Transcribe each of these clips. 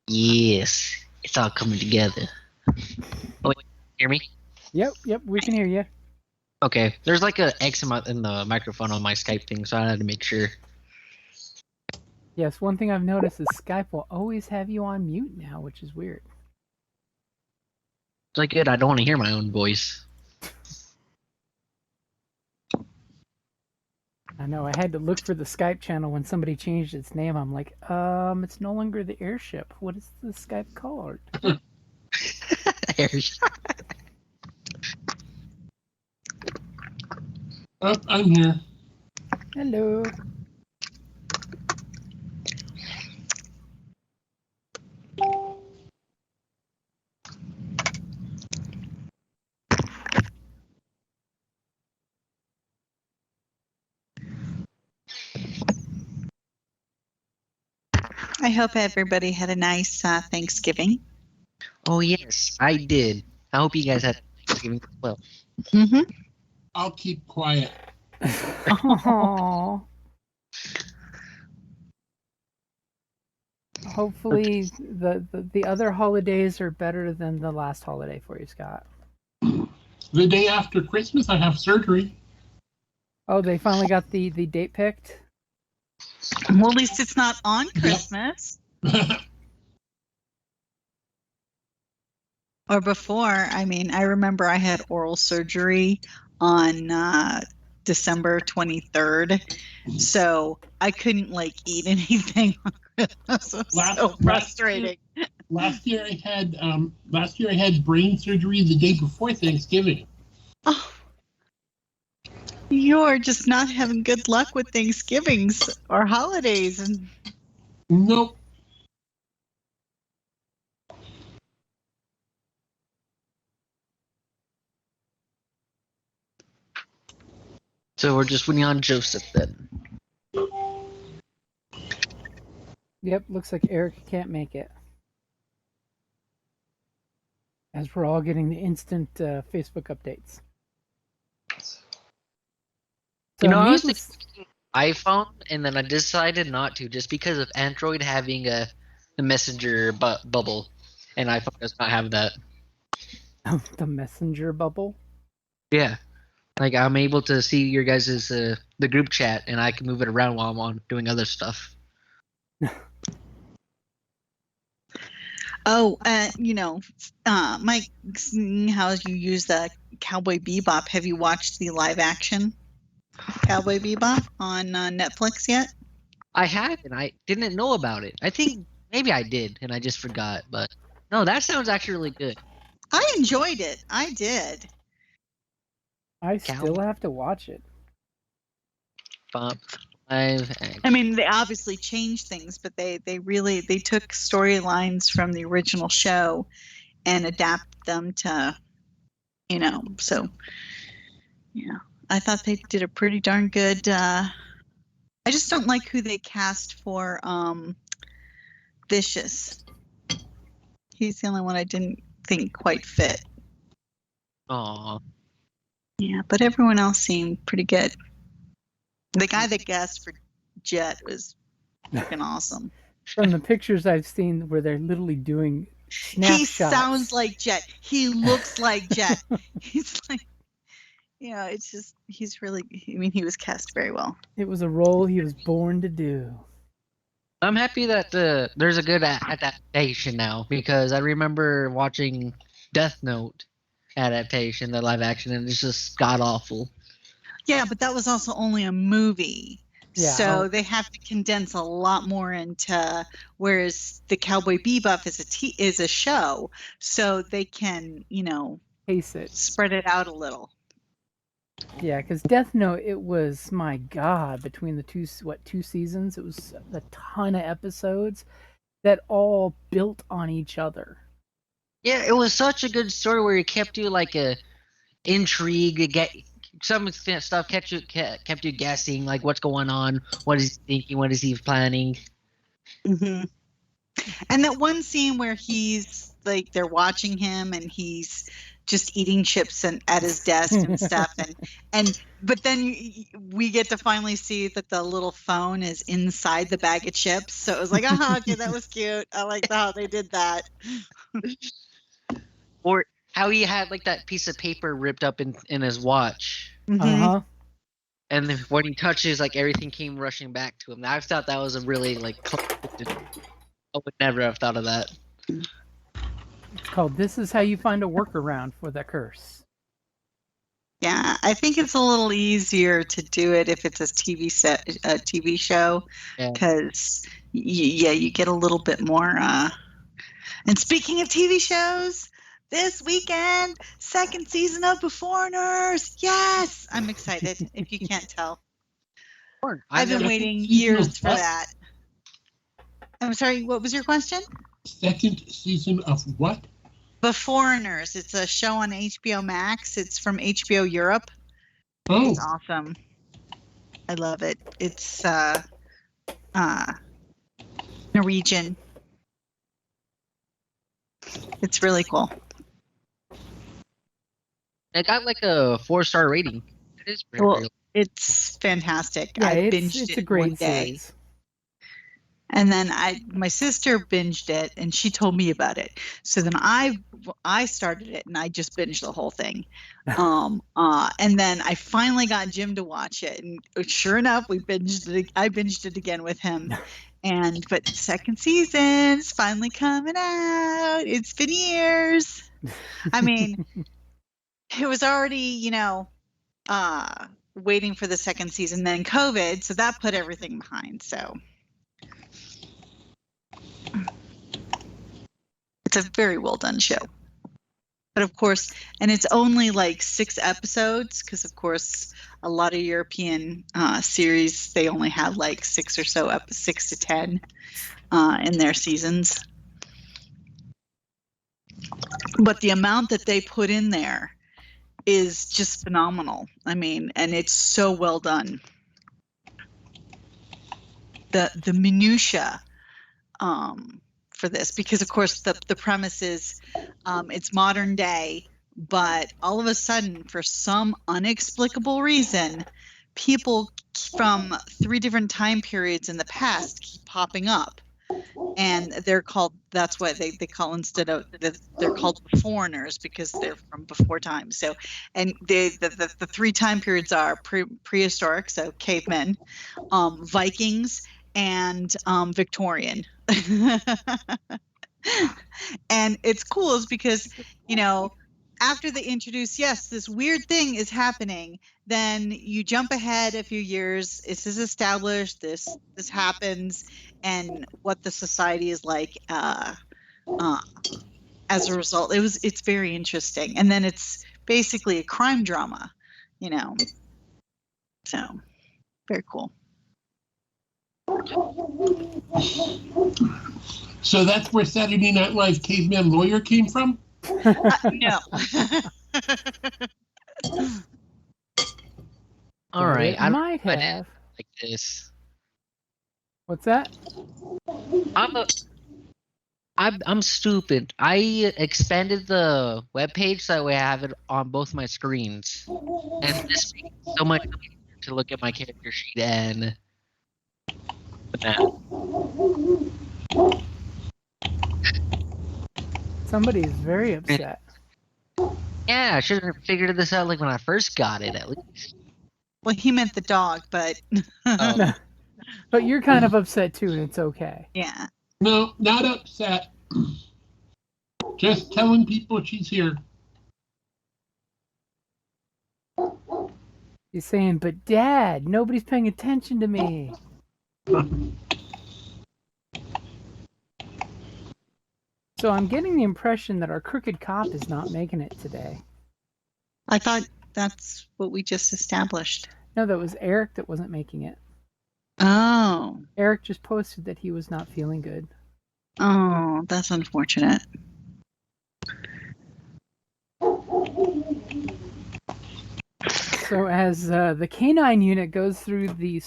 Yes, it's all coming together. Oh, wait, hear me? Yep, we can hear you. Okay, there's like a X amount in the microphone on my Skype thing, so I had to make sure. Yes, one thing I've noticed is Skype will always have you on mute now, which is weird. It's like good. I don't want to hear my own voice. I know. I had to look for the Skype channel when somebody changed its name. I'm like, it's no longer the airship. What is the Skype called? Oh, I'm here. Hello. I hope everybody had a nice Thanksgiving. Oh yes, I did. I hope you guys had Thanksgiving as well. Mm-hmm. I'll keep quiet. Aww. Hopefully the other holidays are better than the last holiday for you, Scott. The day after Christmas, I have surgery. Oh, they finally got the date picked? Well, at least it's not on Christmas. Or before. I mean, I remember I had oral surgery on December 23rd. So I couldn't eat anything on Christmas. It was so frustrating. Last year I had brain surgery the day before Thanksgiving. Oh, you're just not having good luck with Thanksgivings or holidays. And nope. So we're just waiting on Joseph then. Yep, looks like Eric can't make it. As we're all getting the instant Facebook updates. So I was thinking iPhone, and then I decided not to, just because of Android having the messenger bubble, and iPhone does not have that. The messenger bubble? Yeah. Like, I'm able to see your guys' the group chat, and I can move it around while I'm on doing other stuff. Oh, Mike, seeing how you use the Cowboy Bebop, have you watched the live action Cowboy Bebop on Netflix yet? I haven't. I didn't know about it. I think maybe I did, and I just forgot. But no, that sounds actually really good. I enjoyed it. I did. I still have to watch it. I mean, they obviously changed things, but they took storylines from the original show and adapt them to, so yeah, I thought they did a pretty darn good. I just don't like who they cast for Vicious. He's the only one I didn't think quite fit. Aww. Yeah, but everyone else seemed pretty good. The guy that guessed for Jet was freaking awesome. From the pictures I've seen where they're literally doing snapshots. He sounds like Jet. He looks like Jet. He's like, it's just, he's really, he was cast very well. It was a role he was born to do. I'm happy that there's a good adaptation now, because I remember watching Death Note adaptation, the live action, and it's just god awful. Yeah, but that was also only a movie. Yeah. So they have to condense a lot more into, whereas the Cowboy Bebop is a show, so they can, pace it, spread it out a little. Yeah, because Death Note, it was, my God, between the two seasons, it was a ton of episodes that all built on each other. Yeah, it was such a good story where it kept you like a intrigue. Some stuff kept you guessing, like what's going on, what is he thinking, what is he planning. Mm-hmm. And that one scene where he's like, they're watching him and he's just eating chips and at his desk and stuff, but then we get to finally see that the little phone is inside the bag of chips. So it was like, okay, that was cute. I like how they did that. Or how he had like that piece of paper ripped up in his watch. Uh-huh. And then when he touches, like everything came rushing back to him. I thought that was a really like. I would never have thought of that. It's called "This Is How You Find a Workaround for the Curse." Yeah, I think it's a little easier to do it if it's a TV show, Yeah. because you get a little bit more. And speaking of TV shows, this weekend, second season of The Foreigners. Yes, I'm excited. If you can't tell, I've been waiting years for that. I'm sorry, what was your question? Second season of what? The Foreigners. It's a show on HBO Max. It's from HBO Europe. Oh, It's awesome. I love it. It's Norwegian. It's really cool. It got like a 4-star rating. It is very Well, it's fantastic. Yeah, I it's binged a it great one day. series. And then my sister binged it, and she told me about it. So then I started it, and I just binged the whole thing. And then I finally got Jim to watch it, and sure enough, I binged it again with him. But second season's finally coming out. It's been years. I mean, it was already, waiting for the second season, then COVID, so that put everything behind. So it's a very well done show. But of course, and it's only like 6 episodes, because of course a lot of European series, they only have like 6 to 10 in their seasons. But the amount that they put in there is just phenomenal. I mean, and it's so well done. The minutia for this, because of course the premise is it's modern day, but all of a sudden, for some inexplicable reason, people from 3 different time periods in the past keep popping up, and they're called, that's what they call, they're called the foreigners, because they're from before time. So, and the 3 time periods are prehistoric, so cavemen, Vikings, and Victorian. And it's cool is because, after they introduce, yes, this weird thing is happening, then you jump ahead a few years. This is established. This happens, and what the society is like as a result. It's very interesting, and then it's basically a crime drama, So very cool. so that's where Saturday Night Live Caveman Lawyer came from? No. All right, It I might don't have. like this. What's that? I'm stupid. I expanded the webpage so that way I have it on both my screens, and this makes it so much easier to look at my character sheet and. Somebody is very upset. Yeah, I should have figured this out like when I first got it, at least. Well, he meant the dog, but Oh. But you're kind of upset too, and it's okay. yeah. No, not upset. Just telling people she's here. He's saying, "But Dad, nobody's paying attention to me." So I'm getting the impression that our crooked cop is not making it today. I thought that's what we just established. No, that was Eric that wasn't making it. Oh. Eric just posted that he was not feeling good. Oh, that's unfortunate. So as the canine unit goes through the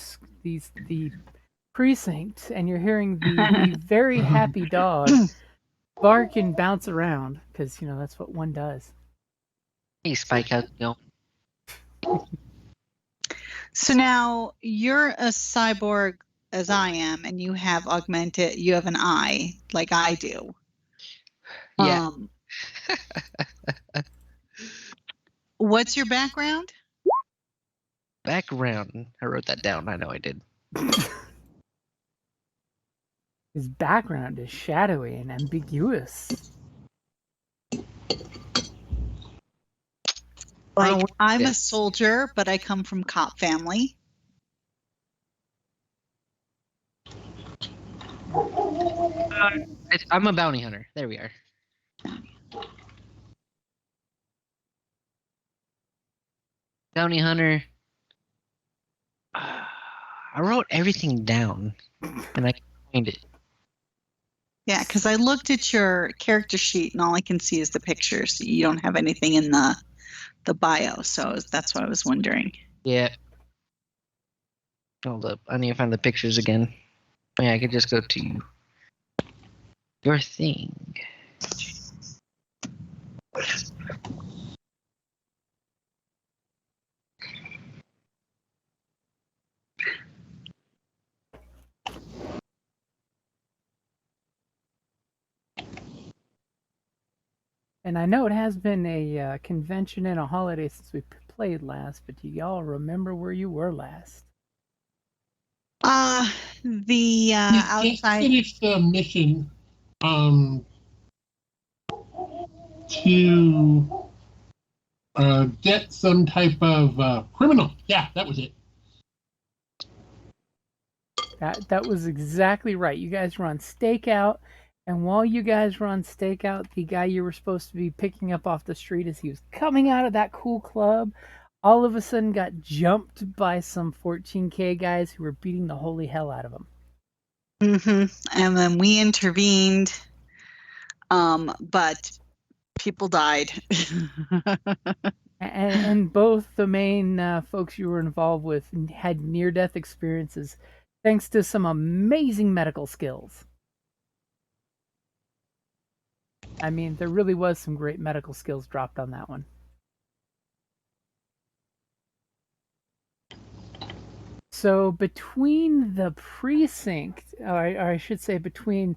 precinct, and you're hearing the very happy dog bark and bounce around, because that's what one does. Hey, Spike, how's it going? So now you're a cyborg as I am, and you have an eye like I do. Yeah. What's your background? Background. I wrote that down. I know I did. His background is shadowy and ambiguous. Like, Oh, I'm a yes. soldier, but I come from cop family. I'm a bounty hunter. There we are. Bounty hunter. I wrote everything down, and I can't find it. Yeah, because I looked at your character sheet, and all I can see is the pictures. You don't have anything in the bio, so that's what I was wondering. Yeah. Hold up. I need to find the pictures again. Yeah, I could just go to your thing. And I know it has been a convention and a holiday since we played last, but do y'all remember where you were last? The We just outside. finished the mission to get some type of criminal. Yeah, that was it. That was exactly right. You guys were on stakeout, and while you guys were on stakeout, the guy you were supposed to be picking up off the street as he was coming out of that cool club, all of a sudden got jumped by some 14K guys who were beating the holy hell out of him. And then we intervened, but people died. And both the main folks you were involved with had near-death experiences thanks to some amazing medical skills. I mean, there really was some great medical skills dropped on that one. So between the precinct, or I should say between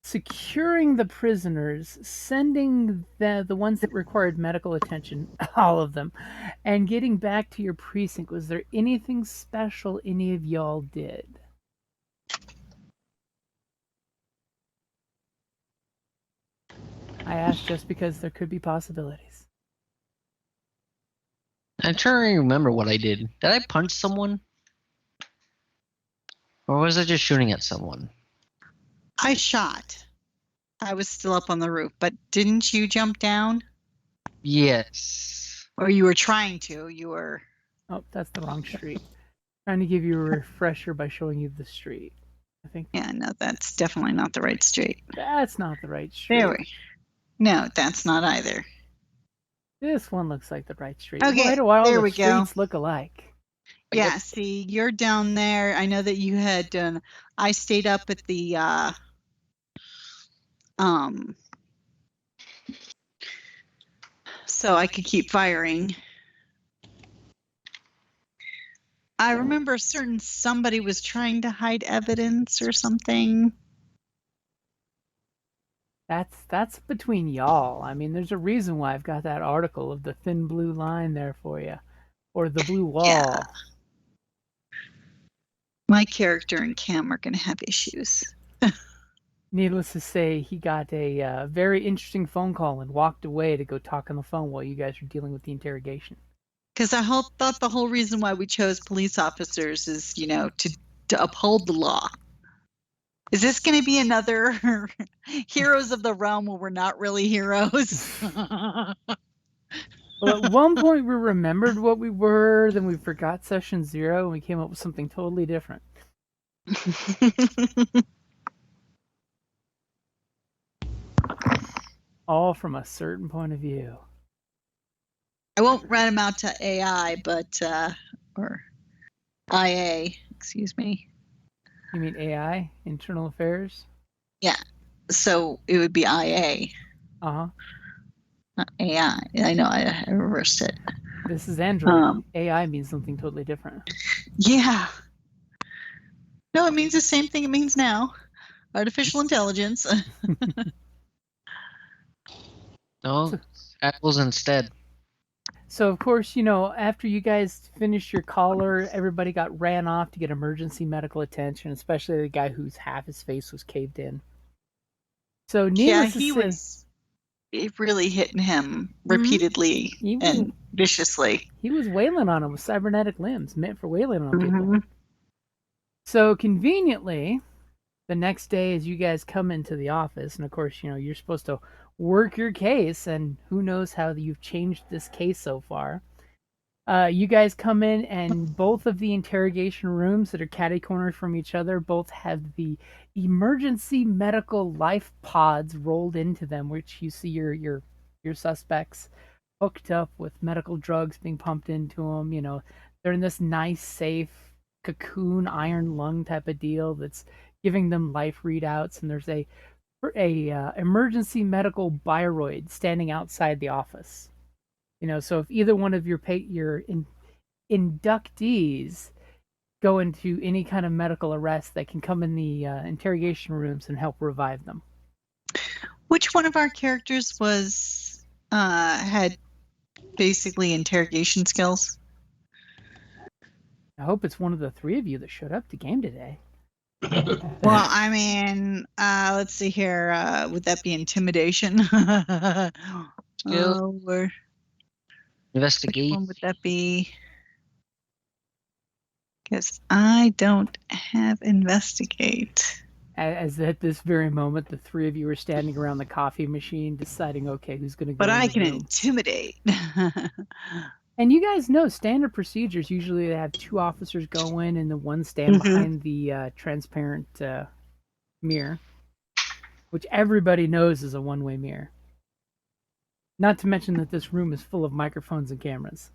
securing the prisoners, sending the ones that required medical attention, all of them, and getting back to your precinct, was there anything special any of y'all did? I asked just because there could be possibilities. I'm trying to remember what I did. Did I punch someone? Or was I just shooting at someone? I shot. I was still up on the roof, but didn't you jump down? Yes. Or you were trying to? You were. Oh, that's the wrong street. Trying to give you a refresher by showing you the street. I think. Yeah, no, that's definitely not the right street. That's not the right street. There we. No, that's not either. This one looks like the right street. Okay, Why do all there the we go. streets look alike? Yeah, see, you're down there. I know that you had done. I stayed up at the so I could keep firing. I remember somebody was trying to hide evidence or something. That's between y'all. I mean, there's a reason why I've got that article of the thin blue line there for you, or the blue wall. Yeah. My character and Cam are going to have issues. Needless to say, he got a very interesting phone call and walked away to go talk on the phone while you guys were dealing with the interrogation. Because I thought the whole reason why we chose police officers is, to uphold the law. Is this going to be another Heroes of the Realm where we're not really heroes? Well, at one point we remembered what we were, then we forgot session 0, and we came up with something totally different. All from a certain point of view. I won't rat him out to AI, but or IA, excuse me. You mean AI, Internal Affairs? Yeah, so it would be IA. Uh-huh. AI. I know I reversed it. This is Android. AI means something totally different. Yeah. No, it means the same thing it means now. Artificial intelligence. No, apples instead. So of course, after you guys finished your collar, everybody got ran off to get emergency medical attention, especially the guy whose half his face was caved in. So Yeah, needless to he say, was really hitting him repeatedly and viciously. he was wailing on him with cybernetic limbs, meant for wailing on people. Mhm. So conveniently, the next day as you guys come into the office, and of course, you're supposed to work your case, and who knows how you've changed this case so far. You guys come in, and both of the interrogation rooms that are catty cornered from each other both have the emergency medical life pods rolled into them, which you see your suspects hooked up with medical drugs being pumped into them. They're in this nice, safe cocoon iron lung type of deal that's giving them life readouts, and there's a emergency medical bioroid standing outside the office. So if either one of your inductees go into any kind of medical arrest, they can come in the interrogation rooms and help revive them. Which one of our characters was had basically interrogation skills? I hope it's one of the three of you that showed up to game today. Well, I mean, let's see here. Would that be intimidation? Skill. Which Investigate. one would that be? Because I don't have investigate. As at this very moment, the three of you are standing around the coffee machine deciding, okay, who's going to go But in I the can room. intimidate. And you guys know standard procedures. Usually they have two officers go in and the one stand behind the transparent mirror, which everybody knows is a one-way mirror. Not to mention that this room is full of microphones and cameras.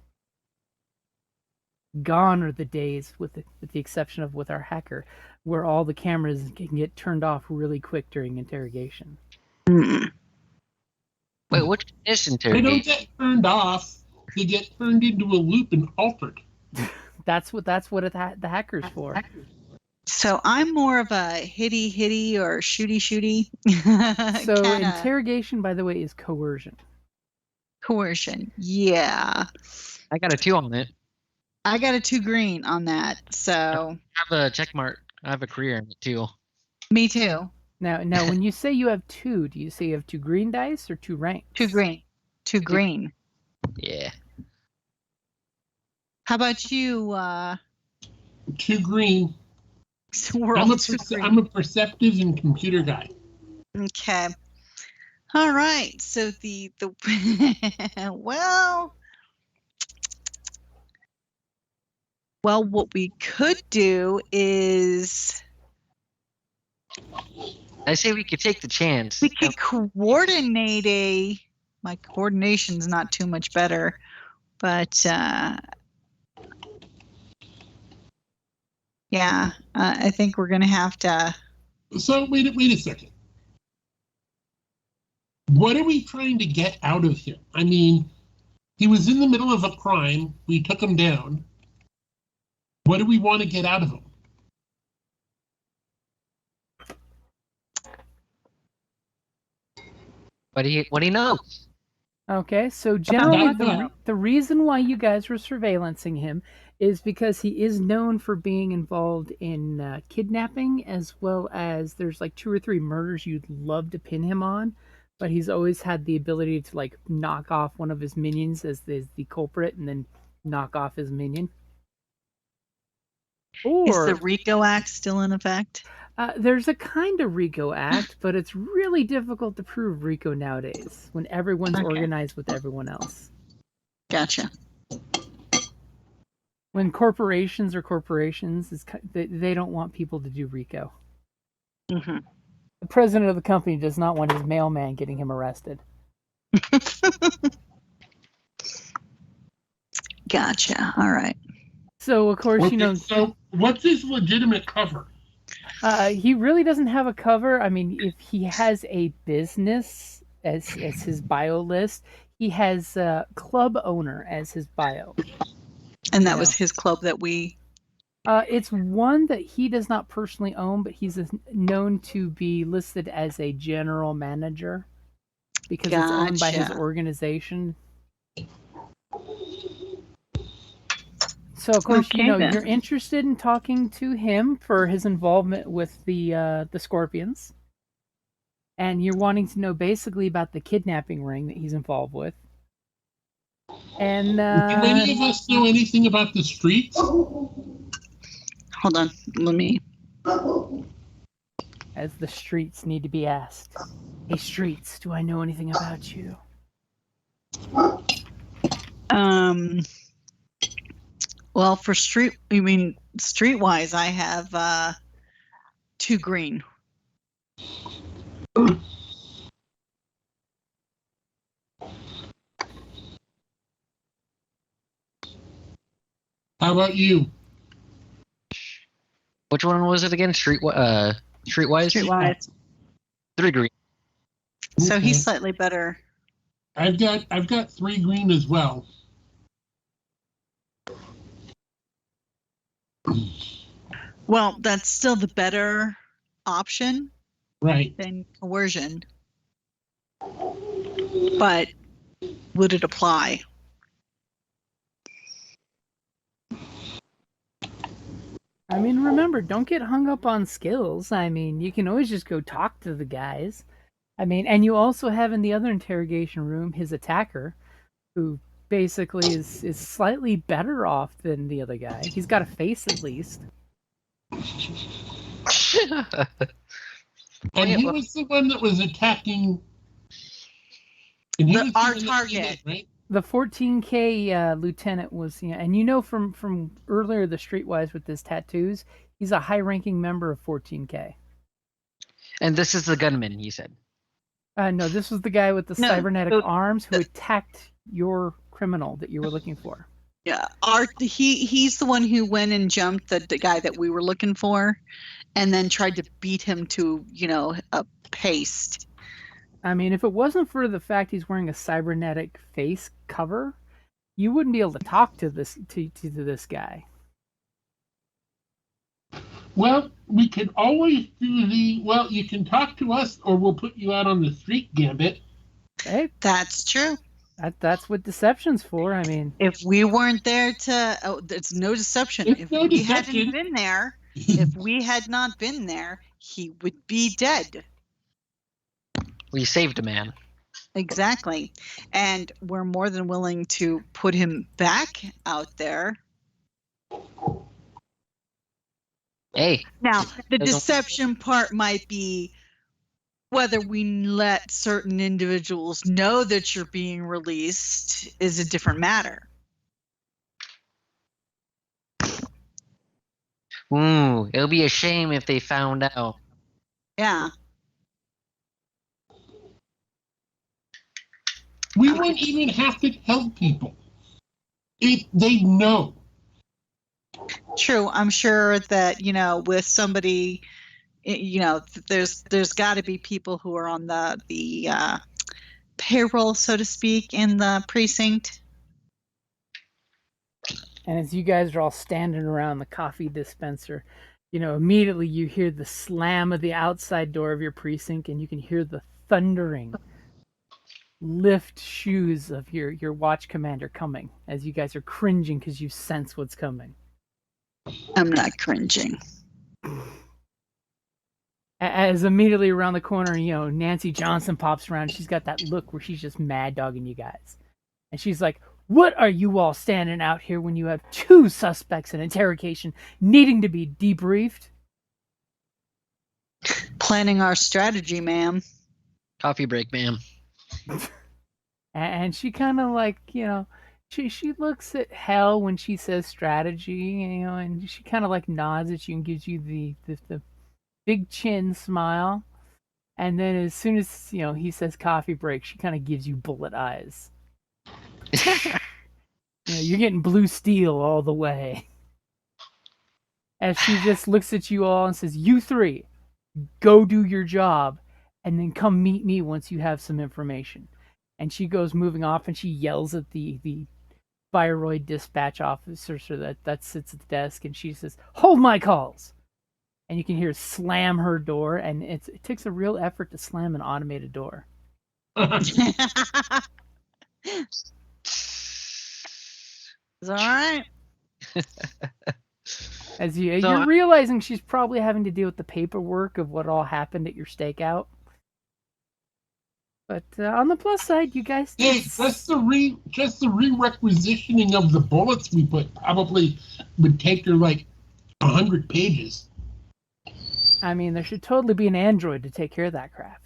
Gone are the days, with the exception of with our hacker, where all the cameras can get turned off really quick during interrogation. Mm. Wait, which is They interrogation? don't get turned off. They get turned into a loop and altered. That's what the hacker's for. So I'm more of a hitty or shooty. So Kinda interrogation, by the way, is coercion. coercion. Yeah. I got a 2 on it. I got a 2 green on that. So I have a check mark. I have a career in it too. me too. Now, when you say you have 2, do you say you have 2 green dice or 2 ranks? 2 green. 2 green. Yeah. How about you? 2 green. So we're all 2 green. I'm a perceptive and computer guy. Okay. All right. So the well, what we could do is I say we could take the chance. we could coordinate my coordination's not too much better, but yeah, I think we're gonna have to. So wait a second. What are we trying to get out of him? I mean, he was in the middle of a crime. We took him down. What do we want to get out of him? What do you know? Okay, so generally that? the reason why you guys were surveillancing him is because he is known for being involved in kidnapping, as well as there's like 2 or 3 murders you'd love to pin him on, but he's always had the ability to like knock off one of his minions as the culprit and then knock off his minion. Is Or the RICO Act still in effect? there's a kind of RICO Act, but it's really difficult to prove RICO nowadays when everyone's organized with everyone else. Gotcha. When corporations are corporations, they don't want people to do RICO. Mm-hmm. The president of the company does not want his mailman getting him arrested. Gotcha. All right. So, of course, Okay, so what's his legitimate cover? He really doesn't have a cover. I mean, if he has a business as his bio list, he has club owner as his bio. And that No. was his club that we. It's one that he does not personally own, but he's known to be listed as a general manager because it's owned by his Gotcha. organization. So of course, Okay, then. you're interested in talking to him for his involvement with the Scorpions, and you're wanting to know basically about the kidnapping ring that he's involved with. And Do any of us know anything about the streets? Hold on. Let me. as the streets need to be asked, "Hey, streets, do I know anything about you?" Well, for streetwise, I have 2 green. How about you? Which one was it again? Streetwise. Streetwise. 3 green. So Okay. he's slightly better. I've got 3 green as well. Well, that's still the better option Right. than coercion. But would it apply? I mean, remember, don't get hung up on skills. I mean, you can always just go talk to the guys. I mean, and you also have in the other interrogation room his attacker, who basically is slightly better off than the other guy. He's got a face at least. And he was the one that was attacking. And he was the Our one that target. came in, right? The 14K lieutenant was, and from earlier the Streetwise with his tattoos, he's a high-ranking member of 14K. And this is the gunman, you said. No, this was the guy with the No, cybernetic the- arms who attacked your criminal that you were looking for. Yeah, he's the one who went and jumped the guy that we were looking for, and then tried to beat him to a paste. I mean, if it wasn't for the fact he's wearing a cybernetic face cover, you wouldn't be able to talk to this to this guy. Well, we could always do you can talk to us or we'll put you out on the street, Gambit. Hey, That's true. that's what deception's for. I mean, If we weren't there it's no deception. It's If no we deception. hadn't been there, if we had not been there, he would be dead. We saved a man. Exactly. And we're more than willing to put him back out there. Hey, Now, the Doesn't- deception part might be whether we let certain individuals know that you're being released is a different matter. it'll be a shame if they found out. Yeah. We wouldn't even have to tell people. They'd know. True. I'm sure that, with somebody, there's got to be people who are on the payroll, so to speak, in the precinct. and as you guys are all standing around the coffee dispenser, immediately you hear the slam of the outside door of your precinct, and you can hear the thundering lift shoes of your watch commander coming as you guys are cringing because you sense what's coming. I'm not cringing. As immediately around the corner, Nancy Johnson pops around. She's got that look where she's just mad dogging you guys. And she's like, "What are you all standing out here when you have 2 suspects in interrogation needing to be debriefed?" Planning our strategy, ma'am. Coffee break, ma'am. And she kind of like, she looks at Hell when she says strategy, and she kind of like nods at you and gives you the big chin smile. And then as soon as, he says coffee break, she kind of gives you bullet eyes. You're getting blue steel all the way. As she just looks at you all and says, "You 3, go do your job, and then come meet me once you have some information." And she goes moving off, and she yells at the Viroid dispatch officer that sits at the desk, and she says, "Hold my calls!" And you can hear slam her door, and it takes a real effort to slam an automated door. It's all right. As you're realizing she's probably having to deal with the paperwork of what all happened at your stakeout. But on the plus side, you guys Yeah, just the re-requisitioning of the bullets we put probably would take her like 100 pages. I mean, there should totally be an android to take care of that crap.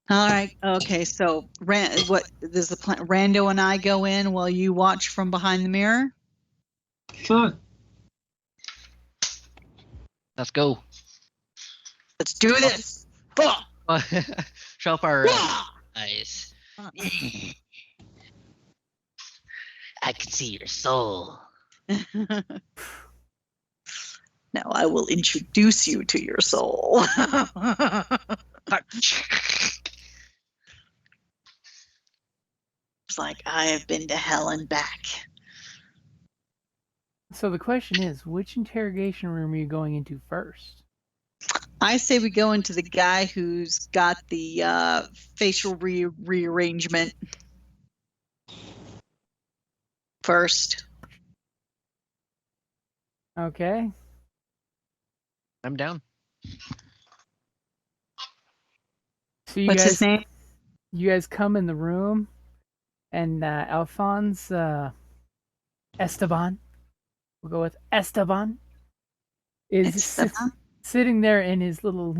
All right. Okay. So, what does the plan? Rando and I go in while you watch from behind the mirror. Sure. Let's go. Let's do this. Show up our eyes. I can see your soul. Now I will introduce you to your soul. It's like, I have been to hell and back. So the question is, which interrogation room are you going into first? I say we go into the guy who's got the facial rearrangement first. Okay. I'm down. So What's his name? You guys come in the room, and Alphonse Esteban, we'll go with Esteban, is sitting there in his little,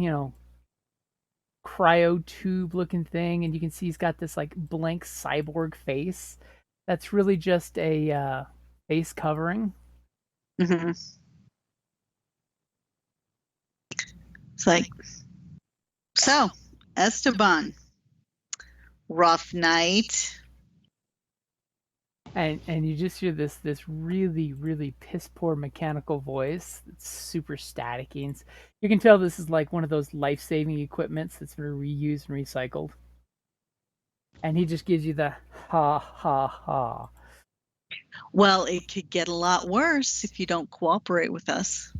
cryo tube looking thing, and you can see he's got this like blank cyborg face that's really just a face covering. Mm-hmm. It's like, so Esteban, rough night. And you just hear this really, really piss poor mechanical voice. It's super staticky. And you can tell this is like one of those life-saving equipments that's been reused and recycled. And he just gives you the ha ha ha. Well, it could get a lot worse if you don't cooperate with us.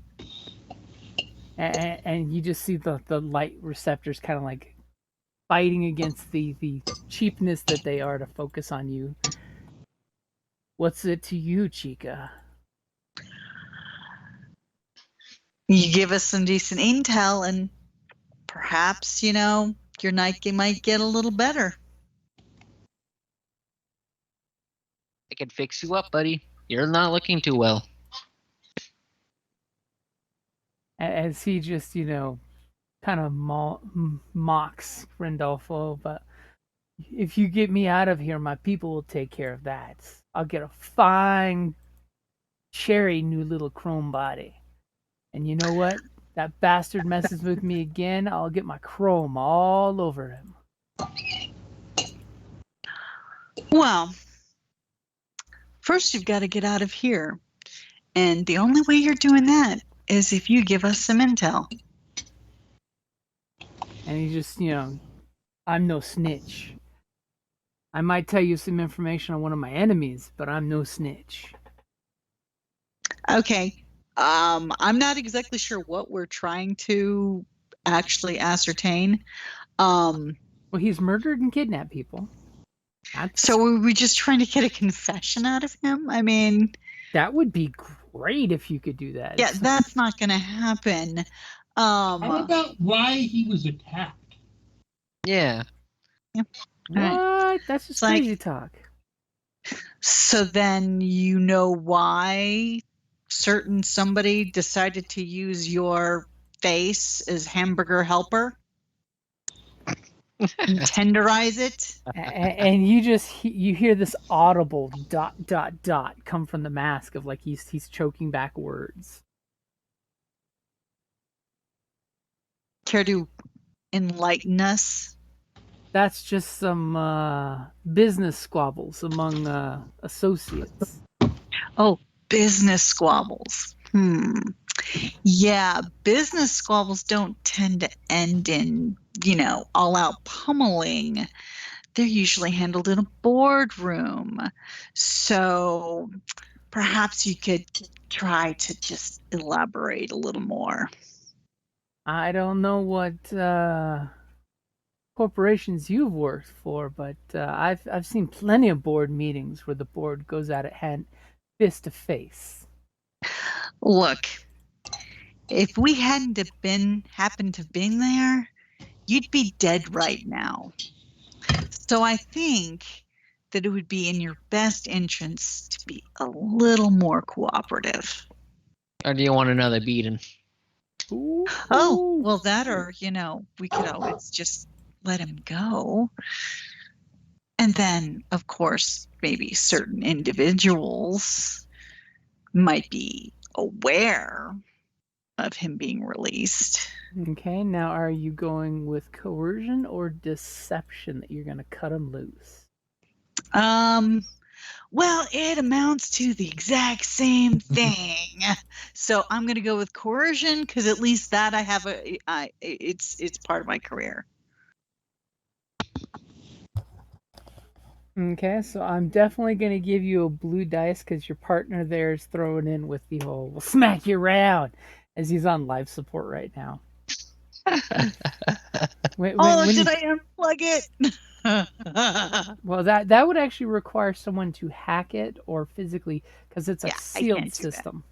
And you just see the light receptors kind of like fighting against the cheapness that they are to focus on you. What's it to you, Chica? You give us some decent intel, and perhaps, your night might get a little better. I can fix you up, buddy. You're not looking too well. As he just, kind of mocks Randolfo, but if you get me out of here, my people will take care of that. I'll get a fine, cherry new little chrome body. And you know what? That bastard messes with me again, I'll get my chrome all over him. Well, first you've got to get out of here. And the only way you're doing that is if you give us some intel. And he just, I'm no snitch. I might tell you some information on one of my enemies, but I'm no snitch. Okay. I'm not exactly sure what we're trying to actually ascertain. Well, he's murdered and kidnapped people. So were we just trying to get a confession out of him? I mean, that would be great if you could do that. Yeah, that's not going to happen. How about why he was attacked? Yeah. What? That's just crazy talk. So then you know why somebody decided to use your face as hamburger helper? And tenderize it? And you hear this audible ... come from the mask of like he's choking back words. Care to enlighten us? That's just some business squabbles among associates. Oh, business squabbles. Yeah, business squabbles don't tend to end in, all out pummeling, they're usually handled in a boardroom. So perhaps you could try to just elaborate a little more. I don't know what corporations you've worked for, but I've seen plenty of board meetings where the board goes at it fist to face. Look, if we hadn't have happened to been there, you'd be dead right now. So I think that it would be in your best interest to be a little more cooperative. Or do you want another beating? Ooh. Oh, well, that, or we could always just let him go. And then, of course, maybe certain individuals might be aware of him being released. Okay, now are you going with coercion or deception that you're going to cut him loose? Well, it amounts to the exact same thing. So I'm going to go with coercion because at least that I have it's part of my career. Okay, so I'm definitely going to give you a blue dice because your partner there is throwing in with the whole "we'll smack you around" as he's on life support right now. Did I unplug it? Well, that would actually require someone to hack it or physically, because it's a sealed system.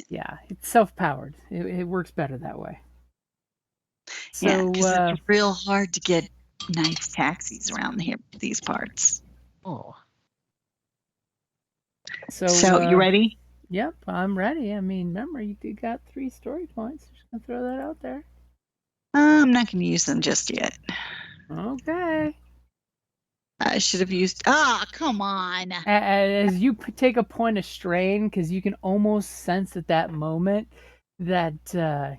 Yeah, it's self-powered. It works better that way. So because it's real hard to get nice taxis around these parts. Oh. So you ready? Yep, I'm ready. I mean, remember, you got 3 story points. Just gonna throw that out there. I'm not going to use them just yet. Okay. I should have used. Come on. As you take a point of strain, because you can almost sense at that moment that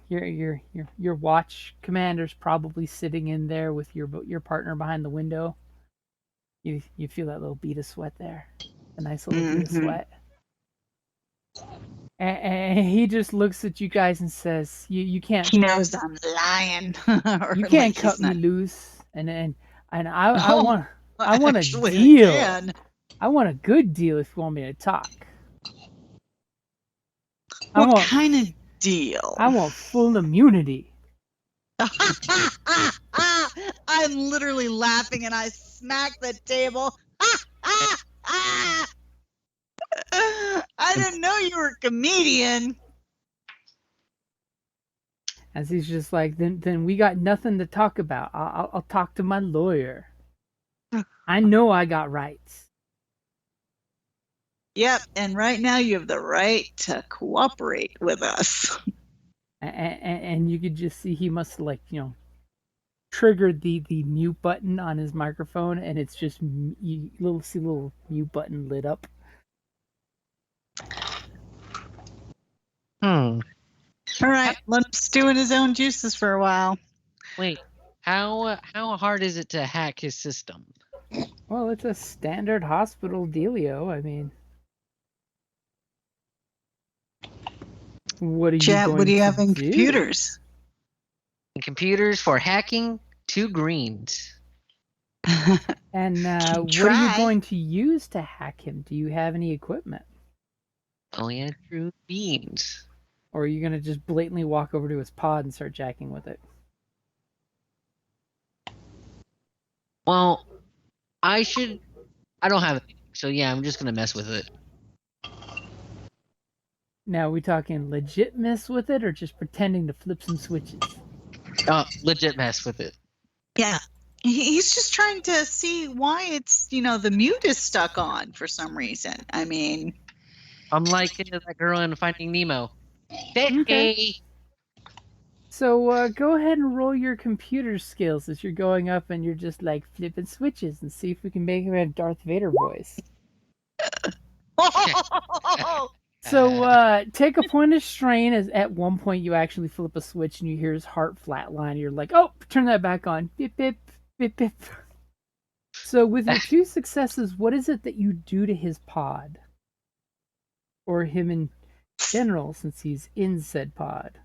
your watch commander's probably sitting in there with your partner behind the window. You feel that little bead of sweat there, a nice little bead of sweat. And he just looks at you guys and says, "You can't." He knows I'm lying. You can't cut me loose, and I want a deal. I want a good deal if you want me to talk. What kind of deal? I want full immunity. I'm literally laughing and I smack the table. I didn't know you were a comedian. As he's just like, then we got nothing to talk about. I'll talk to my lawyer. I know I got rights. Yep, and right now you have the right to cooperate with us. And you could just see he must triggered the mute button on his microphone, and it's just you see little mute button lit up. All right, let him stew in his own juices for a while. Wait, how hard is it to hack his system? Well, it's a standard hospital dealio. I mean, what are you Chat, going what do you to have in do? computers? In computers for hacking, 2 greens. And what are you going to use to hack him? Do you have any equipment? Only a true beans. Or are you going to just blatantly walk over to his pod and start jacking with it? Well, I don't have it, so yeah, I'm just gonna mess with it. Now, are we talking legit mess with it or just pretending to flip some switches? Legit mess with it. Yeah. He's just trying to see why it's, the mute is stuck on for some reason. I mean, I'm like that girl in Finding Nemo. Okay. So go ahead and roll your computer skills as you're going up and you're just like flipping switches and see if we can make him a Darth Vader voice. So take a point of strain as at one point you actually flip a switch and you hear his heart flatline. You're like, oh, turn that back on. Bip, bip, bip, bip. So with your 2 successes, what is it that you do to his pod? Or him in general, since he's in said pod?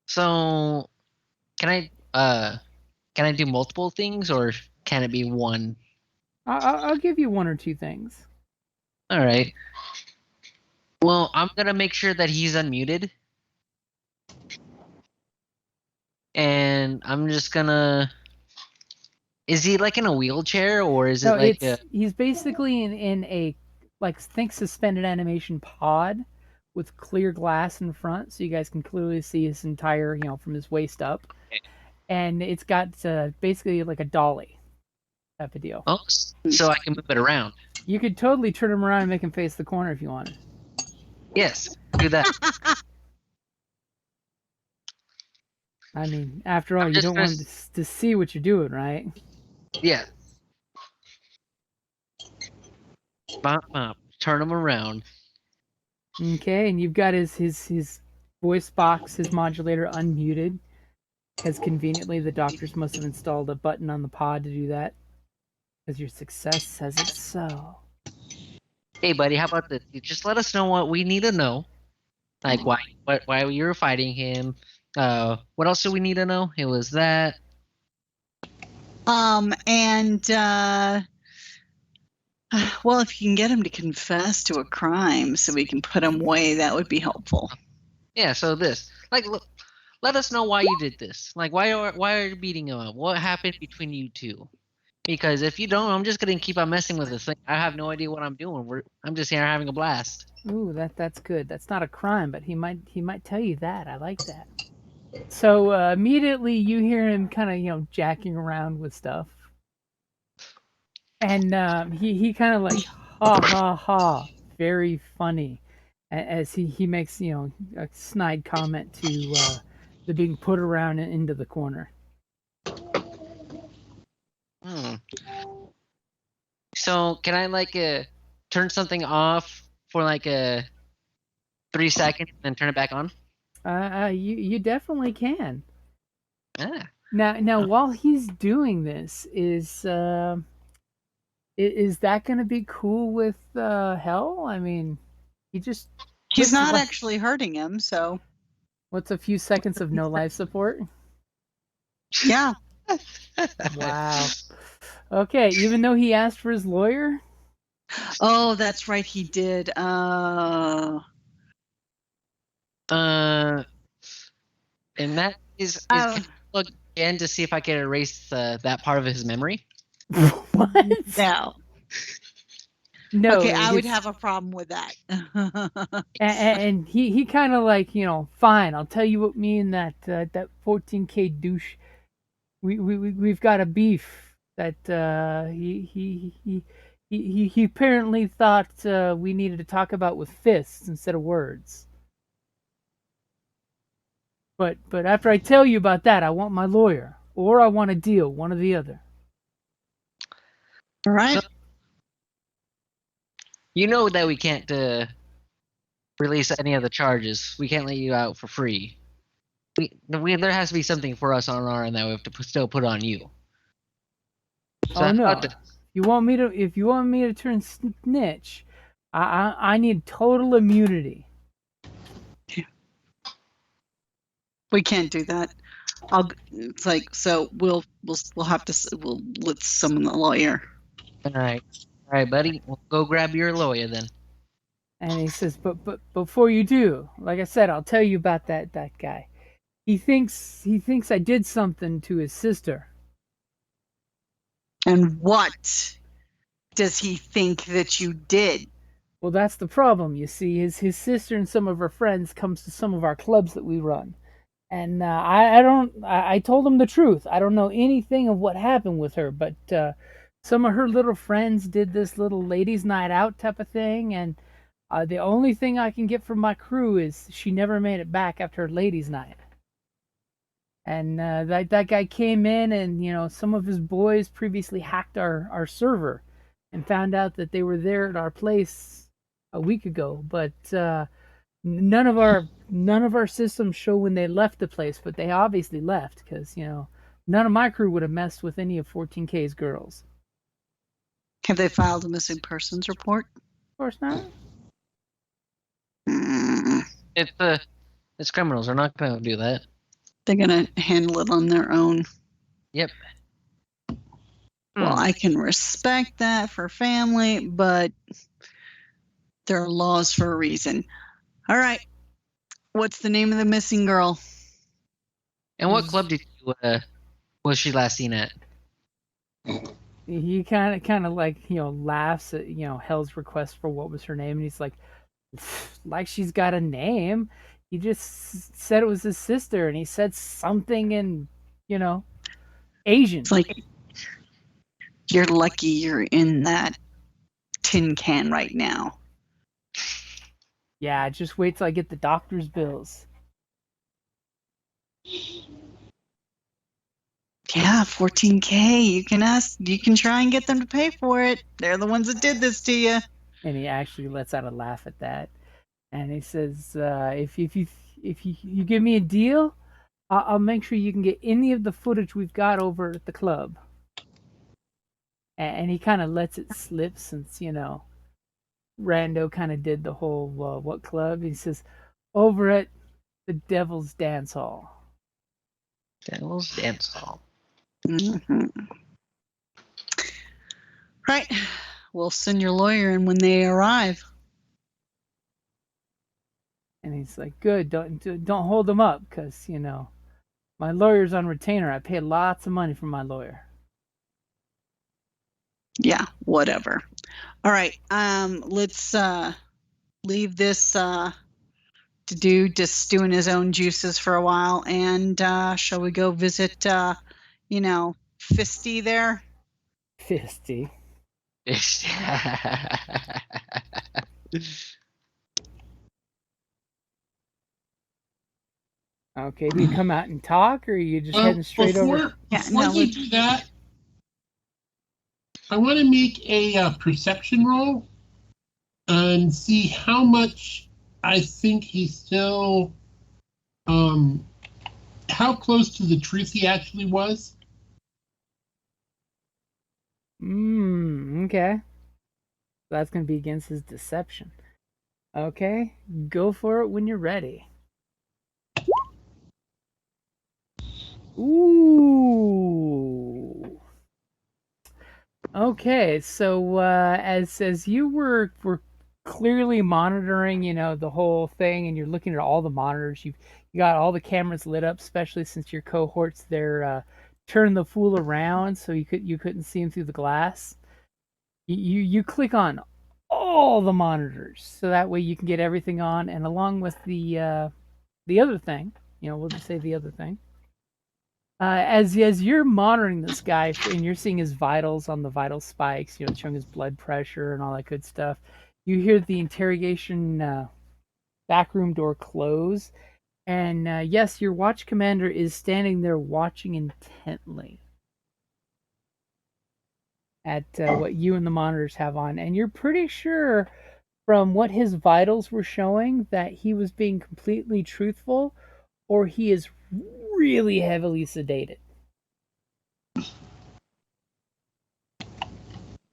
So, can I can I do multiple things, or can it be one? I'll give you one or two things. All right. Well, I'm gonna make sure that he's unmuted, and I'm just gonna. Is he like in a wheelchair, or is No, it like a? he's basically in a like think suspended animation pod with clear glass in front, so you guys can clearly see his entire from his waist up, and it's got basically like a dolly type of deal. Oh, so I can move it around. You could totally turn him around and make him face the corner if you wanted. Yes, do that. I mean, after all, I'm you just don't gonna want him to see what you're doing, right? Yeah. Bop, bop. Turn him around. Okay, and you've got his voice box, his modulator unmuted, because conveniently the doctors must have installed a button on the pod to do that, because your success says it's so. Hey, buddy, how about this? You just let us know what we need to know, like why you were fighting him. What else do we need to know? It was that. And well, if you can get him to confess to a crime so we can put him away, that would be helpful. Yeah. So this, like, look, let us know why you did this. Like, why are you beating him up? What happened between you two? Because if you don't, I'm just gonna keep on messing with this thing. I have no idea what I'm doing. I'm just here having a blast. Ooh, that's good. That's not a crime, but he might tell you that. I like that. So immediately you hear him kind of jacking around with stuff, and he kind of like ha ha ha, very funny, as he makes a snide comment to the being put around and into the corner. So can I like turn something off for like 3 seconds and then turn it back on? You definitely can. Ah. Now while he's doing this, is that going to be cool with Hell? I mean, he's puts not actually hurting him, so what's a few seconds of no life support? Yeah. Wow. Okay, even though he asked for his lawyer? Oh, that's right, he did. And that is can I look again to see if I can erase that part of his memory? What? No. Okay, I would have a problem with that. and he kind of like, fine, I'll tell you what me and that 14K douche, we've got a beef that he apparently thought we needed to talk about with fists instead of words. But after I tell you about that, I want my lawyer, or I want a deal, one or the other. All right. So, you know that we can't release any of the charges. We can't let you out for free. There has to be something for us on our end that we have to still put on you. So oh no! If you want me to turn snitch, I need total immunity. We can't do that. It's like, so we'll have to let's summon the lawyer. All right, buddy. We'll go grab your lawyer then. And he says, but before you do, like I said, I'll tell you about that guy. He thinks I did something to his sister. And what does he think that you did? Well, that's the problem. You see, his sister and some of her friends comes to some of our clubs that we run. And I told him the truth. I don't know anything of what happened with her, but some of her little friends did this little ladies' night out type of thing, and the only thing I can get from my crew is she never made it back after her ladies' night. And that guy came in, and some of his boys previously hacked our server and found out that they were there at our place a week ago, but none of our systems show when they left the place, but they obviously left because none of my crew would have messed with any of 14K's girls. Have they filed a missing persons report? Of course not. It's criminals. They're not going to do that. They're gonna handle it on their own. Yep. Well, I can respect that for family, but there are laws for a reason. All right. What's the name of the missing girl? And what club did you was she last seen at? He kind of like laughs at Hell's request for what was her name, and he's like she's got a name. He just said it was his sister, and he said something in Asian. It's like, you're lucky you're in that tin can right now. Yeah, just wait till I get the doctor's bills. Yeah, $14K. You can try and get them to pay for it. They're the ones that did this to you. And he actually lets out a laugh at that, and he says, "If you give me a deal, I'll make sure you can get any of the footage we've got over at the club." And he kind of lets it slip since Rando kind of did the whole what club? He says, "Over at the Devil's Dance Hall." Devil's Dance Hall. Mm-hmm. Right. We'll send your lawyer in when they arrive. And he's like, "Good, don't hold them up, because my lawyer's on retainer. I pay lots of money for my lawyer." Yeah, whatever. All right. Let's leave this to do just stewing his own juices for a while, and shall we go visit Fisty there? Fisty. Okay, do you come out and talk, or are you just heading straight over? Before you do that, I want to make a perception roll and see how much I think he's still, how close to the truth he actually was. Okay. That's going to be against his deception. Okay, go for it when you're ready. Ooh. Okay, so as you were clearly monitoring, the whole thing, and you're looking at all the monitors, you got all the cameras lit up, especially since your cohorts there turned the fool around so you couldn't see him through the glass. You click on all the monitors so that way you can get everything on, and along with the other thing, we'll just say the other thing. As you're monitoring this guy and you're seeing his vitals on the vital spikes, showing his blood pressure and all that good stuff, you hear the interrogation backroom door close, and yes, your watch commander is standing there watching intently at what you and the monitors have on, and you're pretty sure from what his vitals were showing that he was being completely truthful, or he is really heavily sedated. It's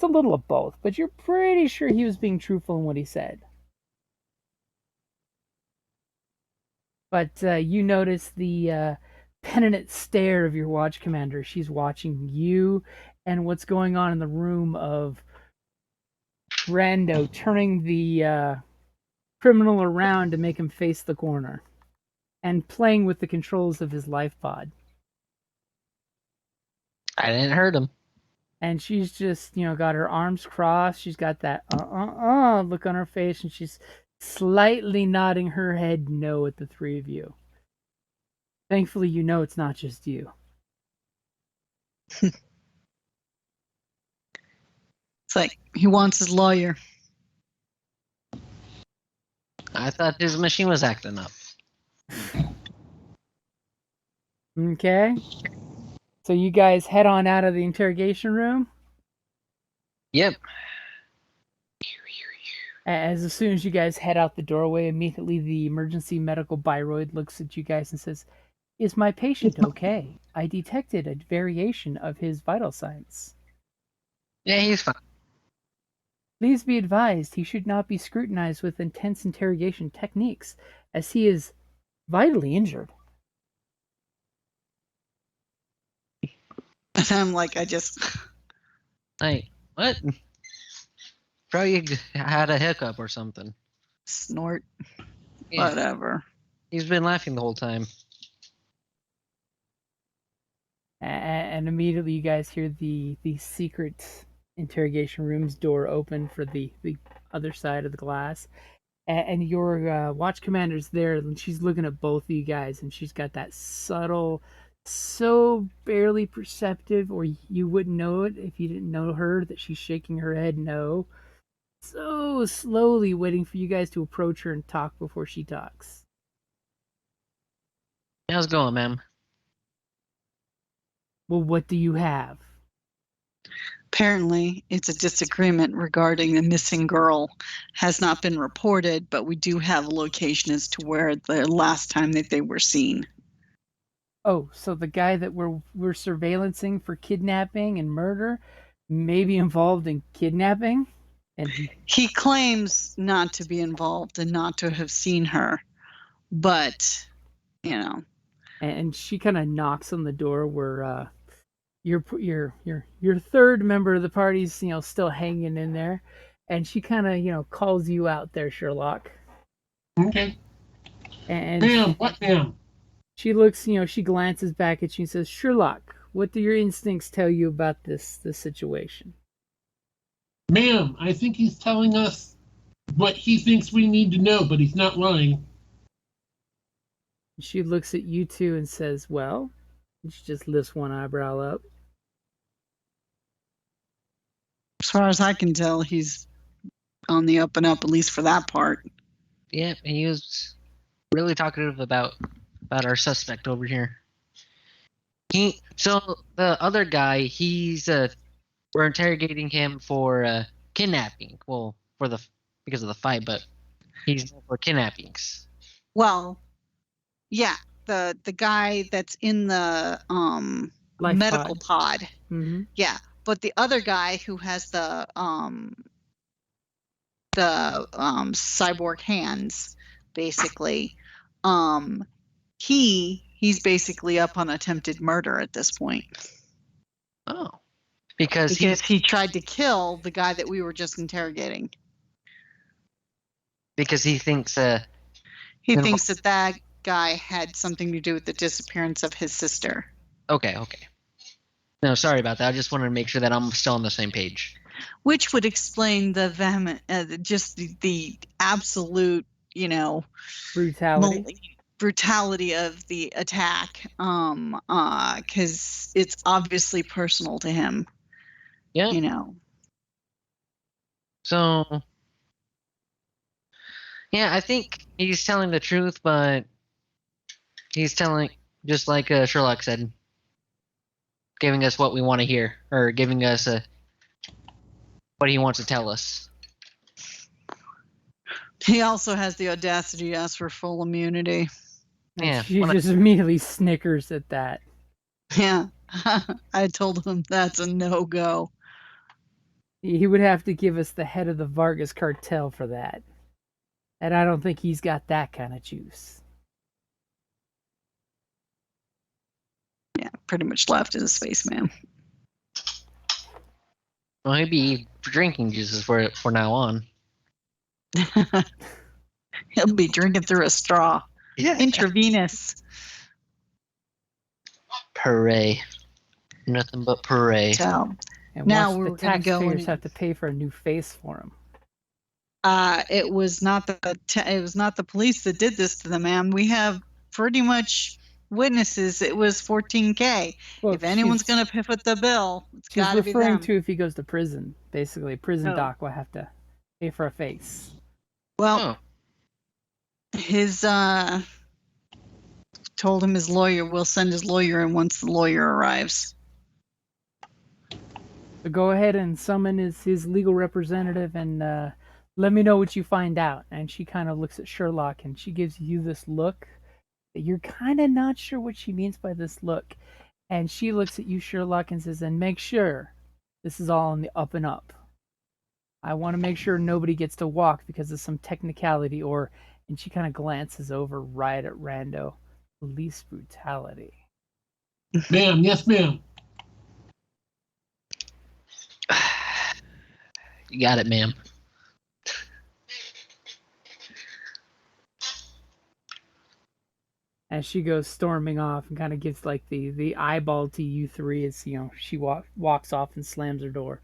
a little of both, but you're pretty sure he was being truthful in what he said. But you notice the penitent stare of your watch commander. She's watching you and what's going on in the room of Rando, turning the criminal around to make him face the corner and playing with the controls of his life pod. I didn't hurt him. And she's just, got her arms crossed. She's got that look on her face, and she's slightly nodding her head no at the three of you. Thankfully, it's not just you. It's like he wants his lawyer. I thought his machine was acting up. Okay. So you guys head on out of the interrogation room? Yep. As soon as you guys head out the doorway, immediately the emergency medical biroid looks at you guys and says, "Is my patient okay? I detected a variation of his vital signs." Yeah, he's fine. "Please be advised he should not be scrutinized with intense interrogation techniques, as he is vitally injured." And I'm like, I just Like, what? Probably had a hiccup or something. snort. Yeah, Whatever. he's been laughing the whole time. And immediately you guys hear the secret interrogation room's door open for the other side of the glass, and your watch commander's there, and she's looking at both of you guys, and she's got that subtle, so barely perceptive, or you wouldn't know it if you didn't know her, that she's shaking her head no, so slowly waiting for you guys to approach her and talk before she talks. How's it going, ma'am? Well, what do you have? Apparently, it's a disagreement regarding the missing girl. Has not been reported, but we do have a location as to where the last time that they were seen. Oh, so the guy that we're surveillancing for kidnapping and murder may be involved in kidnapping? And He claims not to be involved and not to have seen her, but you know, and she kind of knocks on the door where your third member of the party's still hanging in there, and she kind of calls you out there, Sherlock. Okay. And Ma'am, what ma'am? she looks, she glances back at you and says, Sherlock, what do your instincts tell you about this situation? Ma'am, I think he's telling us what he thinks we need to know, but he's not lying. She looks at you two and says, well, and she just lifts one eyebrow up. as far as I can tell, he's on the up and up, at least for that part. Yeah, he was really talkative about our suspect over here. So the other guy, we're interrogating him for kidnapping. Well, because of the fight, but he's for kidnappings. Well, yeah, the guy that's in the Life medical pod. Mm-hmm. Yeah, but the other guy who has the cyborg hands, basically, he's basically up on attempted murder at this point. Oh, because he tried to kill the guy that we were just interrogating. Because he thinks he thinks that guy had something to do with the disappearance of his sister. Okay. No, sorry about that. I just wanted to make sure that I'm still on the same page. Which would explain the vehement, just the absolute, brutality of the attack. Because it's obviously personal to him. Yeah. So, yeah, I think he's telling the truth, but he's telling, just like Sherlock said, giving us what we want to hear, or giving us what he wants to tell us. He also has the audacity to ask for full immunity. Yeah, she just immediately snickers at that. Yeah, I told him that's a no-go. He would have to give us the head of the Vargas cartel for that. And I don't think he's got that kind of juice. Yeah, pretty much left in his face, man. Well, he'd be drinking juices for now on. He'll be drinking through a straw. Yeah. Intravenous. Parade. Nothing but parade. So, and now the taxpayers have to pay for a new face for him. It was not the police that did this to the man. We have pretty much witnesses. It was $14K. Well, if anyone's going to foot the bill, it's got to be them. She's referring to if he goes to prison. Basically, prison doc will have to pay for a face. Well, his told him his lawyer will send his lawyer in once the lawyer arrives. So go ahead and summon his legal representative and let me know what you find out. And she kind of looks at Sherlock and she gives you this look that you're kind of not sure what she means by this look. And she looks at you, Sherlock, and says, and make sure this is all on the up and up. I want to make sure nobody gets to walk because of some technicality and she kind of glances over right at Rando. Police brutality. Ma'am, yes, ma'am. You got it, ma'am. As she goes storming off and kind of gives like the eyeball to you three as she walks off and slams her door.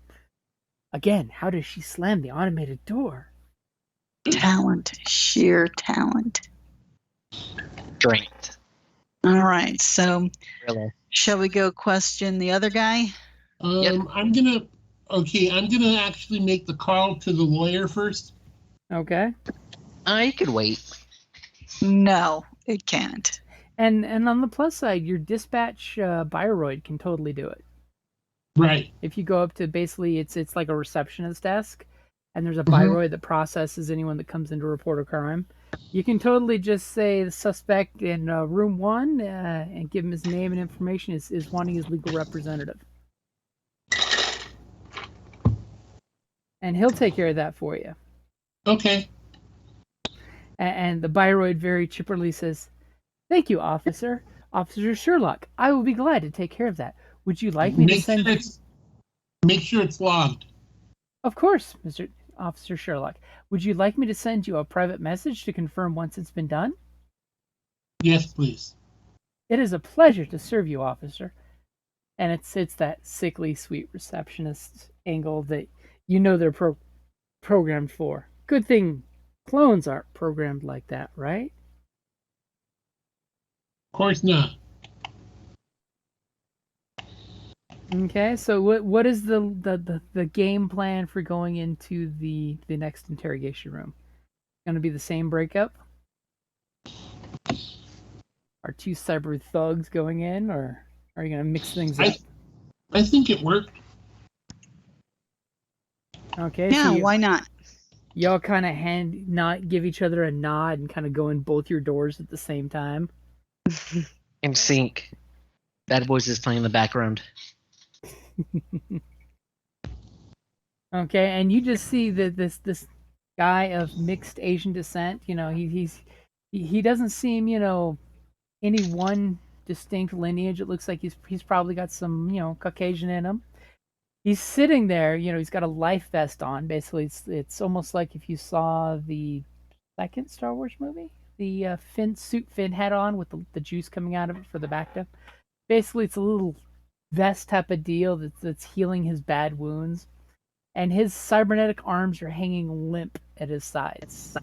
Again, how does she slam the automated door? Talent, sheer talent. Strength. All right, so Really. shall we go question the other guy? Yep. I'm gonna actually make the call to the lawyer first. Okay. You could wait. No, it can't. And on the plus side, your dispatch Bioroid can totally do it. Right. If you go up to basically, it's like a receptionist desk, and there's a Mhm. Bioroid that processes anyone that comes in to report a crime. You can totally just say the suspect in room 1 and give him his name and information is wanting his legal representative. And he'll take care of that for you. Okay. And the Bioroid very chipperly says, "Thank you, officer. Officer Sherlock, I will be glad to take care of that. Would you like me to send..." Make sure it's logged. Of course, Mr. Officer Sherlock. Would you like me to send you a private message to confirm once it's been done? Yes, please. It is a pleasure to serve you, officer. And it's that sickly sweet receptionist angle that they're programmed for. Good thing clones aren't programmed like that, right? Of course not. Okay, so what is the game plan for going into the next interrogation room? Going to be the same breakup? Are two cyber thugs going in, or are you going to mix things up? I think it worked. Okay, Yeah, so why not? y'all kind of give each other a nod and kind of go in both your doors at the same time. In sync. Bad Boys is playing in the background. Okay, and you just see that this guy of mixed Asian descent. He doesn't seem any one distinct lineage. It looks like he's probably got some Caucasian in him. He's sitting there. He's got a life vest on. Basically, it's almost like if you saw the second Star Wars movie, the Finn had on with the juice coming out of it for the back up. Basically, it's a little vest type of deal that's healing his bad wounds, and his cybernetic arms are hanging limp at his sides.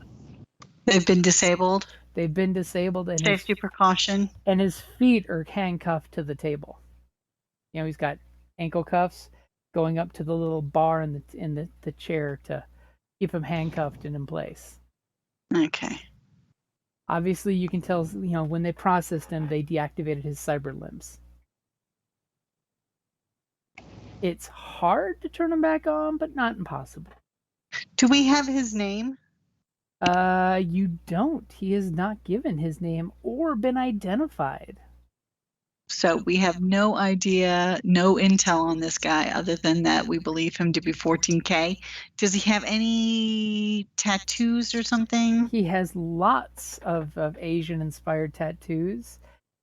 They've been disabled. They've been disabled, and Safety precaution. And his feet are handcuffed to the table. He's got ankle cuffs going up to the little bar in the chair to keep him handcuffed and in place. Okay. Obviously, you can tell, when they processed him, they deactivated his cyber limbs. It's hard to turn him back on, but not impossible. Do we have his name? You don't. He has not given his name or been identified. So we have no idea, no intel on this guy other than that we believe him to be 14K. Does he have any tattoos or something? He has lots of Asian-inspired tattoos.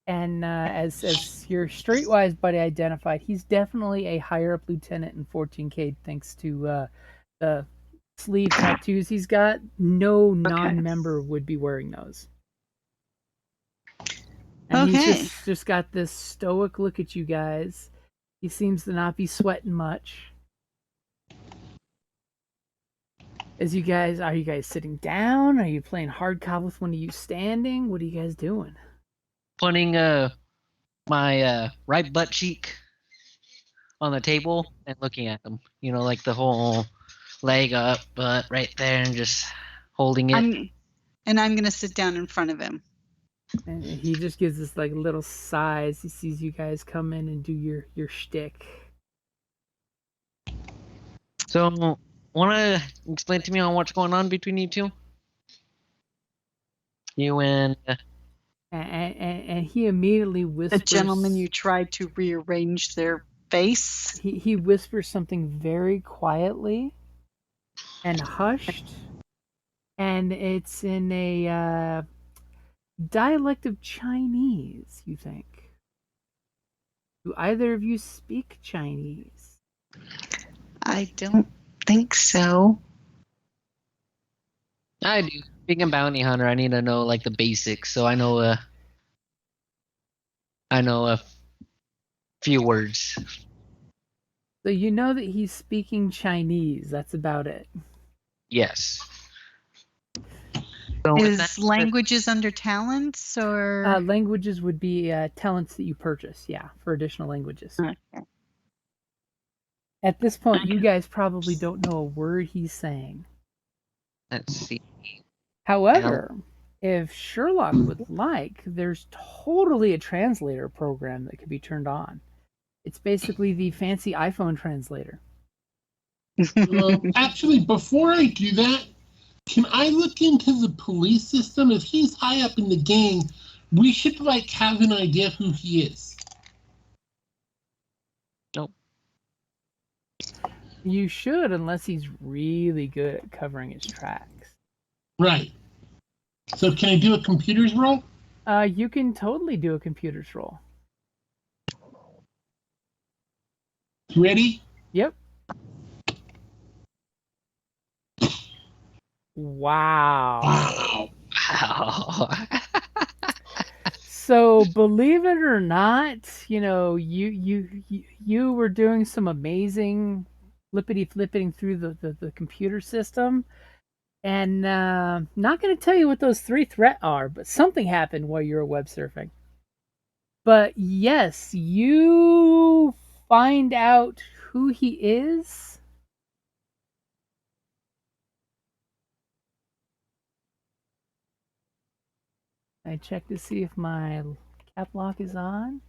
And as your streetwise buddy identified, he's definitely a higher-up lieutenant in 14K thanks to the sleeve tattoos he's got. No non-member would be wearing those. And he's just got this stoic look at you guys. He seems to not be sweating much. Are you guys sitting down? Are you playing hard cop with one of you standing? What are you guys doing? Putting my right butt cheek on the table and looking at them. Like the whole leg up, butt right there, and just holding it. I'm going to sit down in front of him. And he just gives this like little sigh as he sees you guys come in and do your shtick. So, want to explain to me on what's going on between you two? You and he immediately whispers. The gentleman you tried to rearrange their face. He whispers something very quietly and hushed, and it's in a dialect of Chinese. You think? Do either of you speak Chinese? I don't think so. I do. Being a bounty hunter, I need to know like the basics, so I know a few words. So you know that he's speaking Chinese. That's about it. Yes. So with that, Is languages under talents or? Languages would be talents that you purchase, yeah, for additional languages. Okay. At this point, you Okay. guys probably don't know a word he's saying. let's see. However, if Sherlock would like, there's totally a translator program that could be turned on. It's basically the fancy iPhone translator. Well, actually, before I do that, can I look into the police system? If he's high up in the gang, we should like have an idea who he is. Nope. You should, unless he's really good at covering his tracks. Right. So can I do a computer's roll? You can totally do a computer's roll. Ready? Yep. Wow. Wow. Wow. So believe it or not, you were doing some amazing flippity flipping through the computer system, and not going to tell you what those 3 threats are, but something happened while you were web surfing. But yes, you find out who he is. I check to see if my cap lock is on.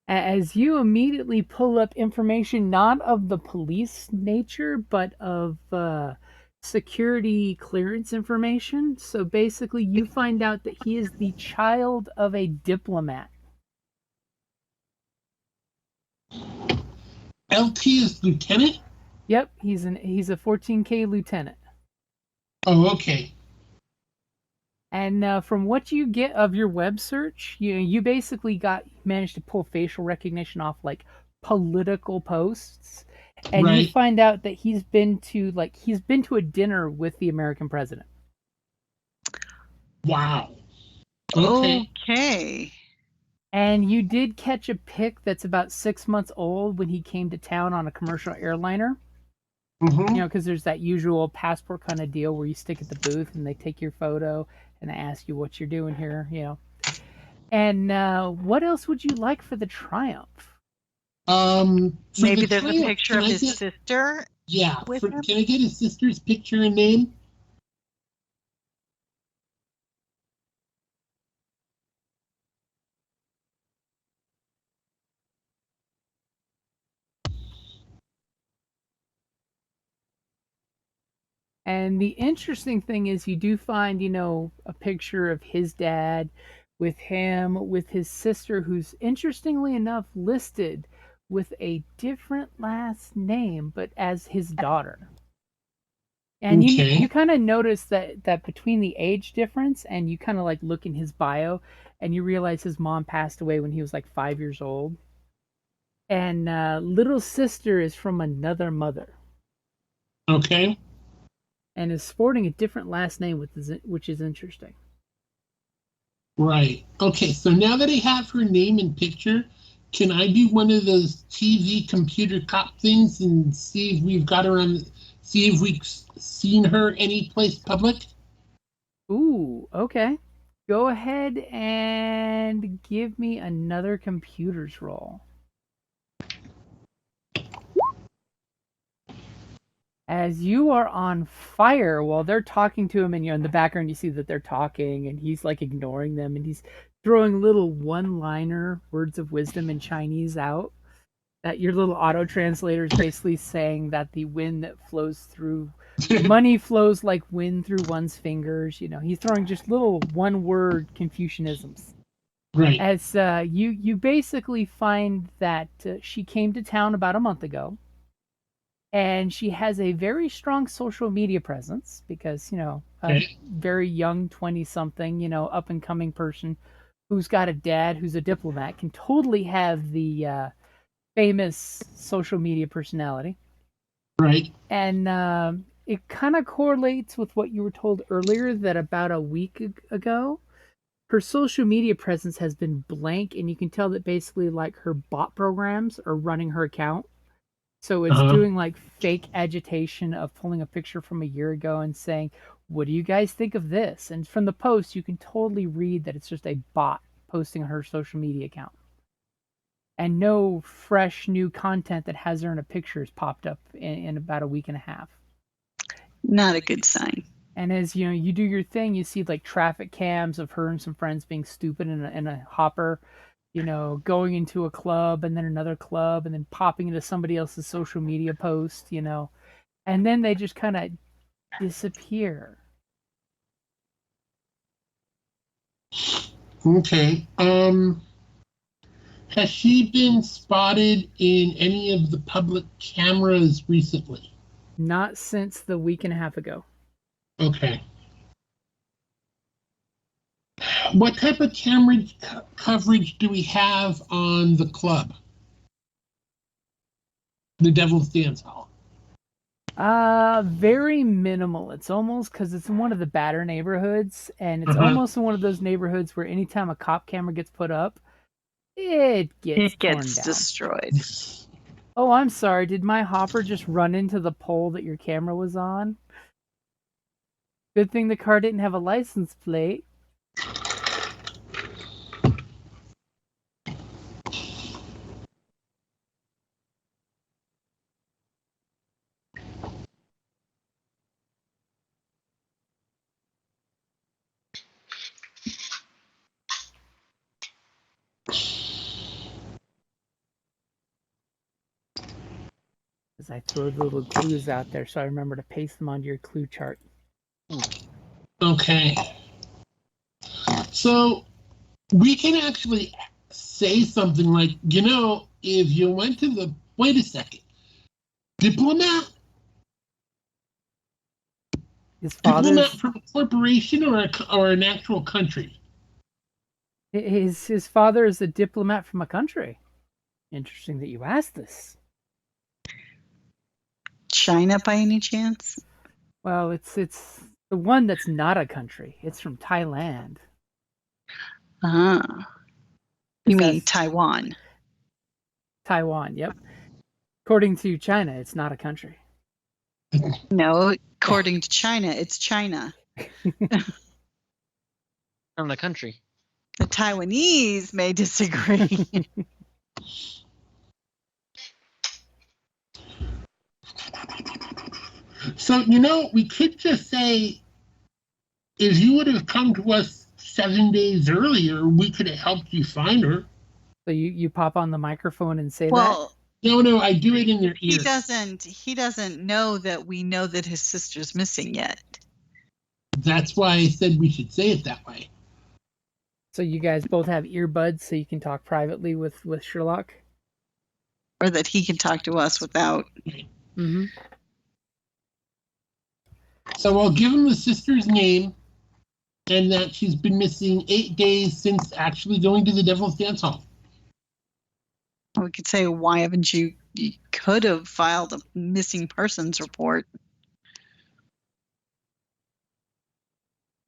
As you immediately pull up information not of the police nature, but of security clearance information. So basically, you find out that he is the child of a diplomat. LT is lieutenant? Yep, he's a 14K lieutenant. Oh, okay. And from what you get of your web search, you basically managed to pull facial recognition off like political posts, and you Right. find out that he's been to a dinner with the American president. Wow. Okay. Okay. And you did catch a pic that's about 6 months old when he came to town on a commercial airliner. Mm-hmm. Because there's that usual passport kind of deal where you stick at the booth and they take your photo and they ask you what you're doing here. And what else would you like for the triumph? Maybe there's a picture of his sister. Yeah. with him? Can I get his sister's picture and name? And the interesting thing is you do find, a picture of his dad with him, with his sister, who's interestingly enough listed with a different last name, but as his daughter. And Okay. you kind of notice that between the age difference, and you kind of like look in his bio, and you realize his mom passed away when he was like 5 years old. And little sister is from another mother. Okay. And is sporting a different last name, which is interesting. Right. Okay. So now that I have her name and picture, can I do one of those TV computer cop things and see if we've got her on? See if we've seen her any place public? Ooh, okay. Go ahead and give me another computers roll. As you are on fire while they're talking to him, and you're in the background, you see that they're talking, and he's like ignoring them, and he's throwing little one-liner words of wisdom in Chinese out. That your little auto translator is basically saying that the wind that flows through money flows like wind through one's fingers. He's throwing just little one-word Confucianisms. Right. As you basically find that she came to town about a month ago. And she has a very strong social media presence because, a Okay. very young 20-something, up and coming person who's got a dad who's a diplomat can totally have the famous social media personality. Right. And it kind of correlates with what you were told earlier that about a week ago, her social media presence has been blank, and you can tell that basically like her bot programs are running her account. So it's Uh-huh. doing like fake agitation of pulling a picture from a year ago and saying, "What do you guys think of this?" And from the post, you can totally read that it's just a bot posting on her social media account. And no fresh new content that has her in a picture has popped up in about a week and a half. Not a good sign. And as you do your thing, you see like traffic cams of her and some friends being stupid in a hopper, going into a club and then another club and then popping into somebody else's social media post, and then they just kind of disappear. Okay. Has she been spotted in any of the public cameras recently? Not since the week and a half ago. Okay. What type of camera coverage do we have on the club? The Devil's Dance Hall. Very minimal. It's almost because it's in one of the badder neighborhoods, and it's almost in one of those neighborhoods where anytime a cop camera gets put up, it gets torn down. Destroyed. Oh, I'm sorry. Did my hopper just run into the pole that your camera was on? Good thing the car didn't have a license plate. As I throw the little clues out there, so I remember to paste them onto your clue chart. Okay. So we can actually say something like, if you went to the, wait a second, diplomat? Diplomat from a corporation or an actual country? His father is a diplomat from a country. Interesting that you asked this. China, by any chance? Well, it's the one that's not a country. It's from Thailand. You mean Taiwan? Taiwan, yep. According to China, it's not a country. No, according to China, it's China. From the country. The Taiwanese may disagree. So, we could just say, if you would have come to us 7 days earlier, we could have helped you find her. So you pop on the microphone and say that? No, I do it in their ear. He doesn't know that we know that his sister's missing yet. That's why I said we should say it that way. So you guys both have earbuds so you can talk privately with Sherlock? Or that he can talk to us without. Mm-hmm. So I'll give him the sister's name and that she's been missing 8 days since actually going to the Devil's Dance Hall. We could say, why haven't you could have filed a missing persons report.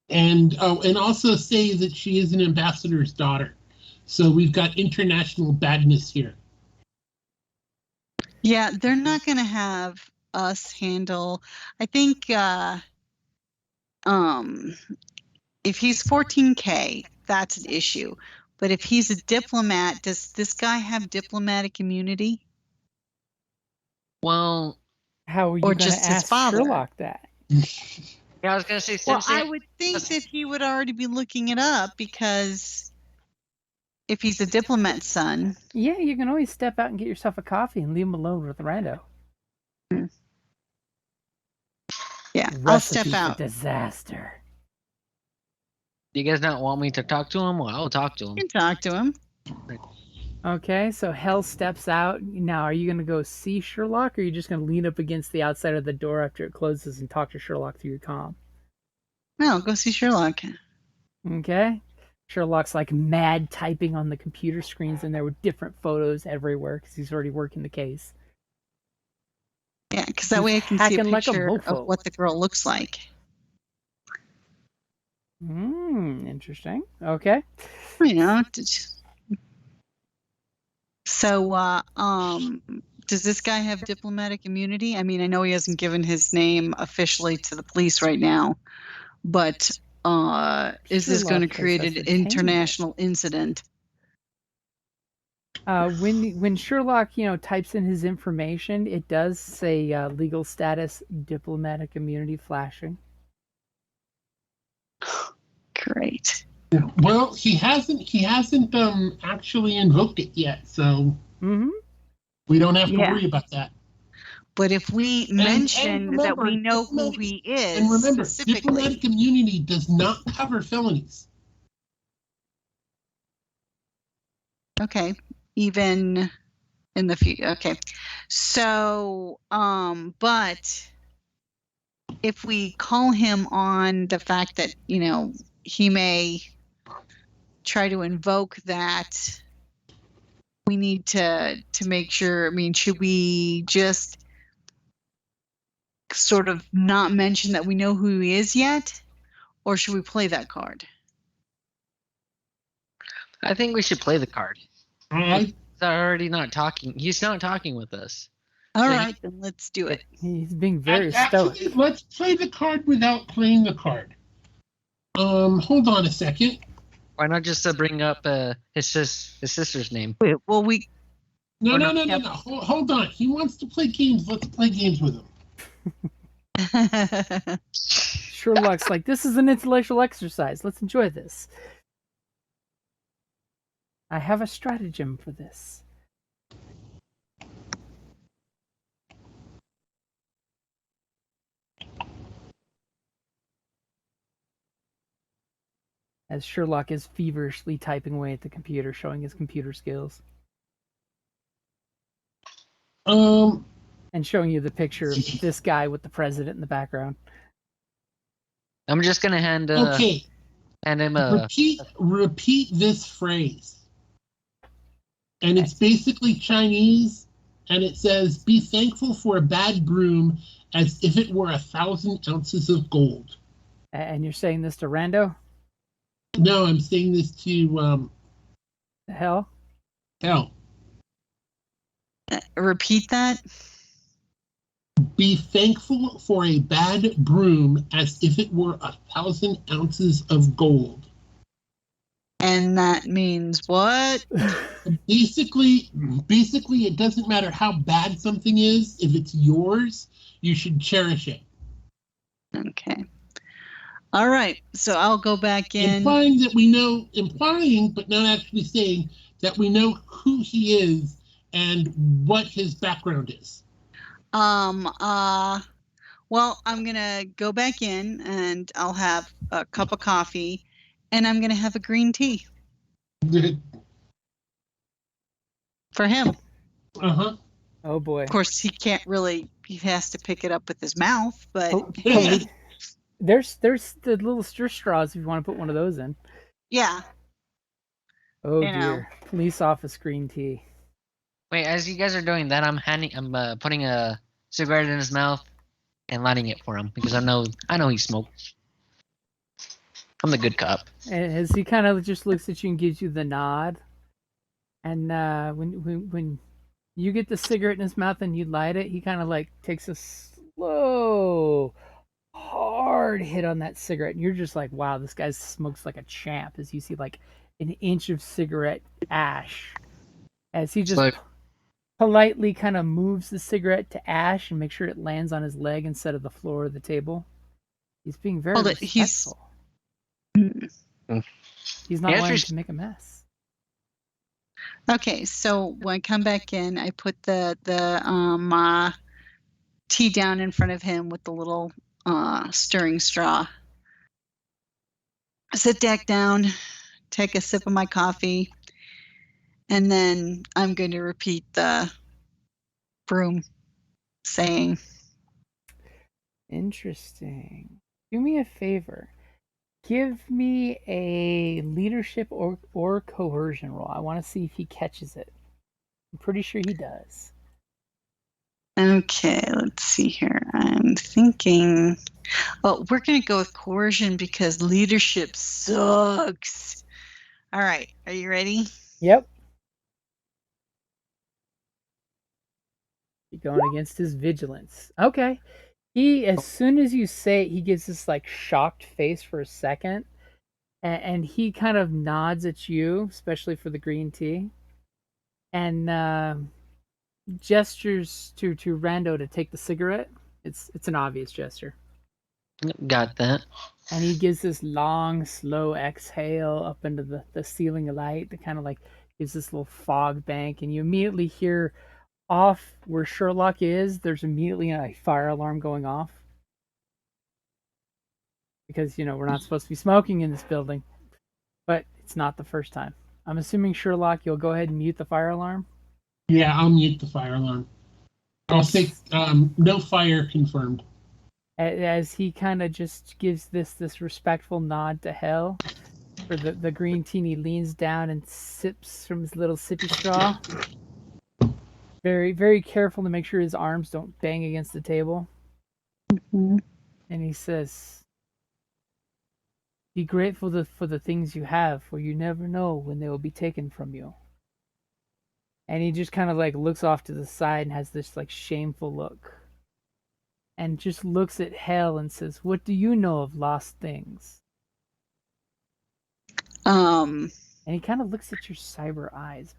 And also say that she is an ambassador's daughter. So we've got international badness here. Yeah, they're not going to have us handle. I think if he's 14K, that's an issue. But if he's a diplomat, does this guy have diplomatic immunity? Well, how are you going to ask Sherlock that? Yeah, I was going to say. Well, I would think that he would already be looking it up because if he's a diplomat's son. Yeah, you can always step out and get yourself a coffee and leave him alone with the rando. Yeah, Recipe I'll step out. For disaster. Do you guys not want me to talk to him? Well, I'll talk to him. You can talk to him. Okay, so Hell steps out. Now, are you going to go see Sherlock, or are you just going to lean up against the outside of the door after it closes and talk to Sherlock through your comm? No, go see Sherlock. Okay. Sherlock's like mad typing on the computer screens, and there were different photos everywhere because he's already working the case. Yeah, because that He's way I can see a hacking like a picture of mofo. what the girl looks like. Interesting. Okay. You know. So, does this guy have diplomatic immunity? I mean, I know he hasn't given his name officially to the police right now, but is this going to Sherlock has create an ascertained it. international incident? When Sherlock, types in his information, it does say legal status, diplomatic immunity flashing. Great. Well, he hasn't actually invoked it yet, so we don't have to worry about that. But if we mention that we know who he is, and remember, specifically, diplomatic immunity does not cover felonies. Okay, even in the future. Okay, so but if we call him on the fact that he may try to invoke that, we need to make sure. I mean, should we just sort of not mention that we know who he is yet, or should we play that card? I think we should play the card. Alright. He's already not talking. He's not talking with us. All right, then let's do it. He's being very stoic. Actually, let's play the card without playing the card. Hold on a second. Why not just bring up his sister's name? Wait, well, we. No. Hold on. He wants to play games. Let's play games with him. Sherlock's like, this is an intellectual exercise. Let's enjoy this. I have a stratagem for this. As Sherlock is feverishly typing away at the computer, showing his computer skills. And showing you the picture of this guy with the president in the background. I'm just gonna hand him repeat this phrase. And it's basically Chinese, and it says, "Be thankful for a bad broom as if it were 1,000 ounces of gold." And you're saying this to Rando? No, I'm saying this to Hell. Repeat that. Be thankful for a bad broom as if it were 1,000 ounces of gold. And that means what? Basically, it doesn't matter how bad something is. If it's yours, you should cherish it. Okay. All right. So I'll go back in. Implying, but not actually saying that we know who he is and what his background is. Well, I'm gonna go back in and I'll have a cup of coffee and I'm gonna have a green tea. For him. Oh boy. Of course, he has to pick it up with his mouth, but there's the little stir straws if you want to put one of those in. Yeah. Oh dear. Police office green tea. Wait, as you guys are doing that, I'm putting a cigarette in his mouth and lighting it for him because I know he smokes. I'm the good cop. As he kind of just looks at you and gives you the nod, and when you get the cigarette in his mouth and you light it, he kind of like takes a slow, hard hit on that cigarette, and you're just like, wow, this guy smokes like a champ. As you see like an inch of cigarette ash, as he just politely kind of moves the cigarette to ash and make sure it lands on his leg instead of the floor of the table. He's being very respectful. He's not wanting to make a mess. Okay, so when I come back in, I put the tea down in front of him with the little stirring straw. I sit back down, take a sip of my coffee, And then I'm going to repeat the broom saying. Interesting. Do me a favor. Give me a leadership or coercion roll. I want to see if he catches it. I'm pretty sure he does. Okay, let's see here. I'm thinking, well, we're going to go with coercion because leadership sucks. All right, are you ready? Yep. You're going against his vigilance. Okay. As soon as you say it, he gives this like shocked face for a second, and he kind of nods at you, especially for the green tea, and gestures to Rando to take the cigarette. It's an obvious gesture. Got that. And he gives this long, slow exhale up into the ceiling of light that kind of like gives this little fog bank, and you immediately hear off where Sherlock is, there's immediately a fire alarm going off. Because, we're not supposed to be smoking in this building. But it's not the first time. I'm assuming, Sherlock, you'll go ahead and mute the fire alarm? Yeah, I'll mute the fire alarm. I'll say no fire confirmed. As he kind of just gives this respectful nod to hell for the green tea, he leans down and sips from his little sippy straw. Very, very careful to make sure his arms don't bang against the table. Mm-hmm. And he says, be grateful for the things you have, for you never know when they will be taken from you. And he just kind of like looks off to the side and has this like shameful look. And just looks at Hell and says, what do you know of lost things? And he kind of looks at your cyber eyes.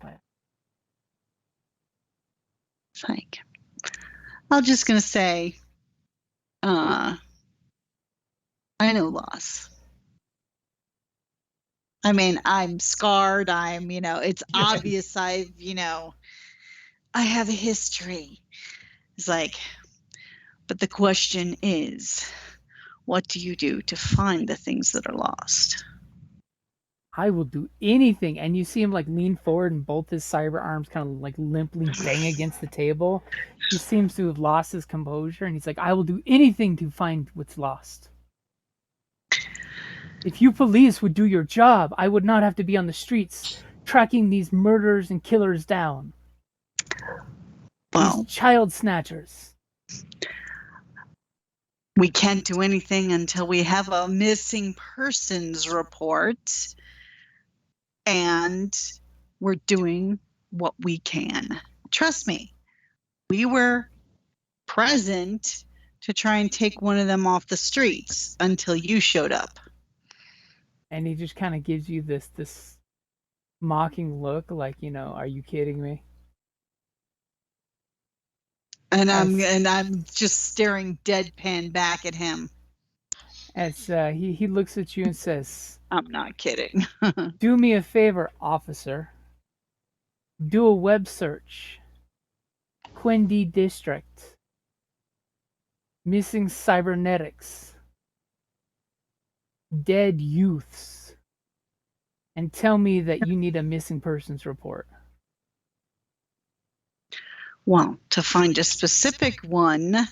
Like, I'm just going to say, I know loss. I mean, I'm scarred. It's obvious I have a history. It's like, but the question is, what do you do to find the things that are lost? I will do anything. And you see him like lean forward and both his cyber arms kind of like limply bang against the table. He seems to have lost his composure, and he's like, I will do anything to find what's lost. If you police would do your job, I would not have to be on the streets tracking these murderers and killers down. Well, these child snatchers. We can't do anything until we have a missing persons report. And we're doing what we can. Trust me, we were present to try and take one of them off the streets until you showed up. And he just kind of gives you this mocking look, like, are you kidding me? And I'm just staring deadpan back at him. As he looks at you and says, I'm not kidding. do me a favor, officer. Do a web search. Quindy District. Missing cybernetics. Dead youths. And tell me that you need a missing persons report. Well, to find a specific one.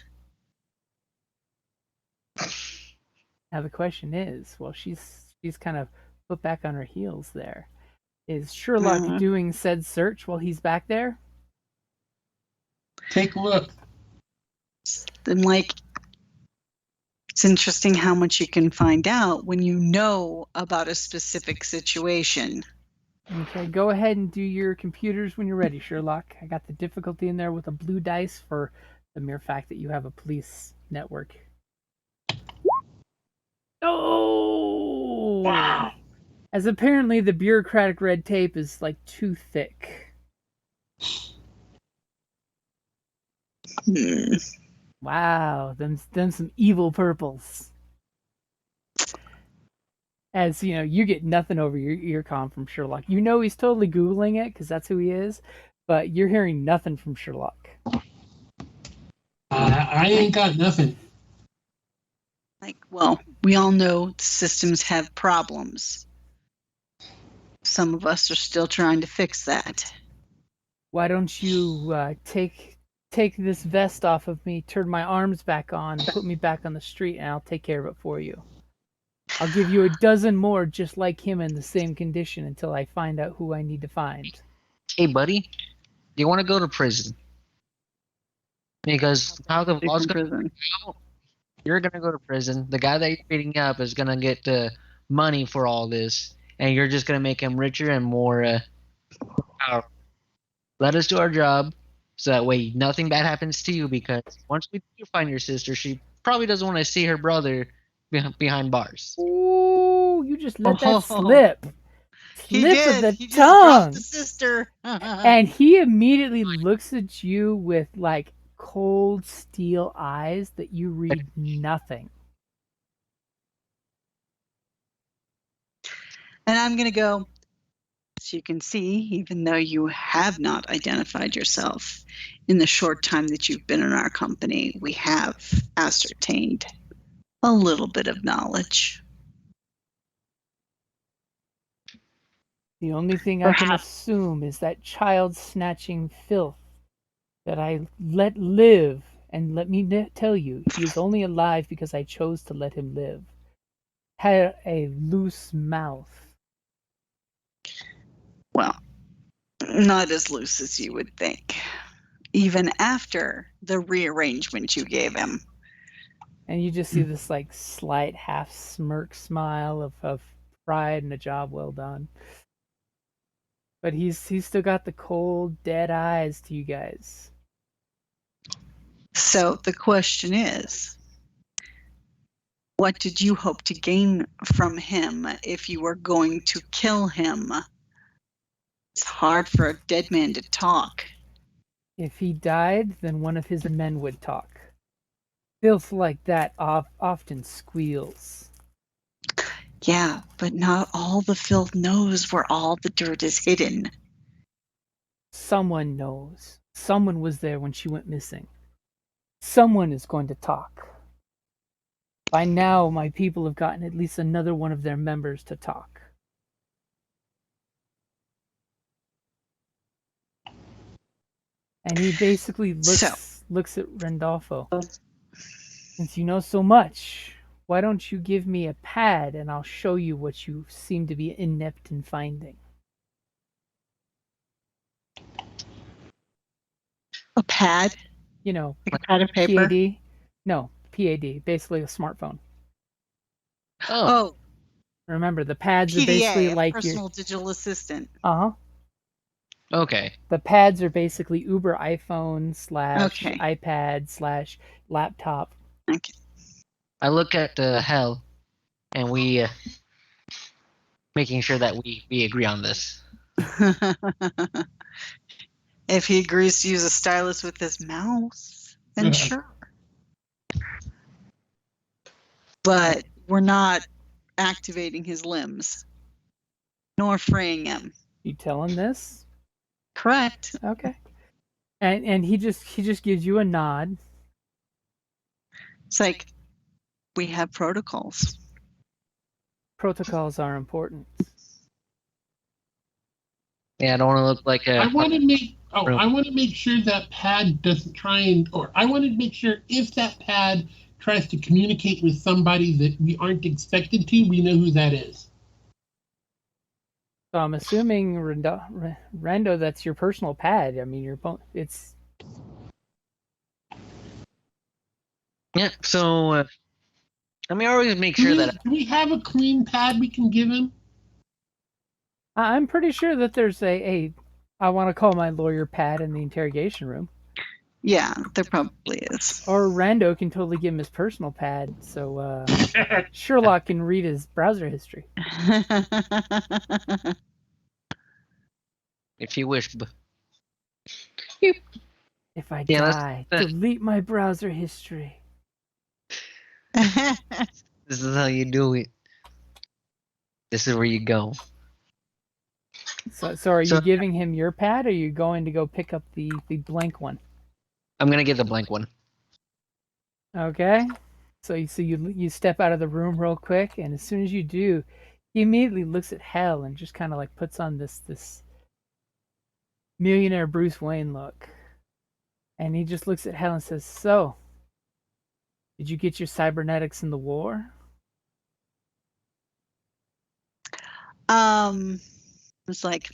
Now the question is, well, she's kind of put back on her heels there. Is Sherlock doing said search while he's back there? Take a look. I'm like, it's interesting how much you can find out when you know about a specific situation. Okay, go ahead and do your computers when you're ready, Sherlock. I got the difficulty in there with a blue dice for the mere fact that you have a police network. Oh! Wow. As apparently the bureaucratic red tape is like too thick. Wow, them some evil purples. As you get nothing over your ear comm from Sherlock. He's totally Googling it because that's who he is, but you're hearing nothing from Sherlock. I ain't got nothing. Like, well, we all know the systems have problems. some of us are still trying to fix that. Why don't you take this vest off of me, turn my arms back on, put me back on the street, and I'll take care of it for you. I'll give you a dozen more just like him in the same condition until I find out who I need to find. Hey, buddy, do you want to go to prison? Because how the Away law's from gonna prison. go, you're gonna go to prison. The guy that you're beating up is gonna get the money for all this, and you're just gonna make him richer and more powerful. Let us do our job, so that way nothing bad happens to you. Because once we do find your sister, she probably doesn't want to see her brother behind bars. Ooh, you just let that Oh, slip. He Slip did. of the He just dropped tongue. the sister. And he immediately looks at you with like cold steel eyes that you read nothing. And I'm going to go, as you can see, even though you have not identified yourself in the short time that you've been in our company, we have ascertained a little bit of knowledge. The only thing I can assume is that child snatching filth that I let live. And let me tell you, he is only alive because I chose to let him live. Had a loose mouth. Well, not as loose as you would think, even after the rearrangement you gave him. And you just see this like slight half smirk smile of pride and a job well done. But he's still got the cold, dead eyes to you guys. So the question is, what did you hope to gain from him if you were going to kill him? It's hard for a dead man to talk. If he died, then one of his men would talk. Filth like that often squeals. Yeah, but not all the filth knows where all the dirt is hidden. Someone knows. Someone was there when she went missing. Someone is going to talk. By now, my people have gotten at least another one of their members to talk. And he basically looks at Randolfo. Since you know so much, why don't you give me a pad and I'll show you what you seem to be inept in finding. A pad? You know, Like a pad of paper? PAD? No, PAD, basically a smartphone. Oh, Remember, the pads are PDA, basically a like personal digital assistant. Okay. The pads are basically Uber iPhone / Okay. iPad / laptop. Okay. I look at Hell, and we making sure that we agree on this. If he agrees to use a stylus with his mouse, then sure. But we're not activating his limbs, nor freeing him. You tell him this? Correct. Okay. And he just gives you a nod. It's like, we have protocols. Protocols are important. Yeah, I don't want to look like a. I want to make sure that pad doesn't try and, or I want to make sure if that pad tries to communicate with somebody that we aren't expected to, we know who that is. So I'm assuming Rando, that's your personal pad. I mean, it's. Yeah. So let me always make sure that. Do we have a clean pad we can give him? I'm pretty sure that there's a I want to call my lawyer pad in the interrogation room. Yeah, there probably is. Or Rando can totally give him his personal pad, so Sherlock can read his browser history. If you wish. If I die, delete my browser history. This is how you do it. This is where you go. So are you giving him your pad, or are you going to go pick up the blank one? I'm gonna get the blank one. Okay. So you step out of the room real quick, and as soon as you do, he immediately looks at Hal and just kind of like puts on this millionaire Bruce Wayne look. And he just looks at Hal and says, "So, did you get your cybernetics in the war?" It's like,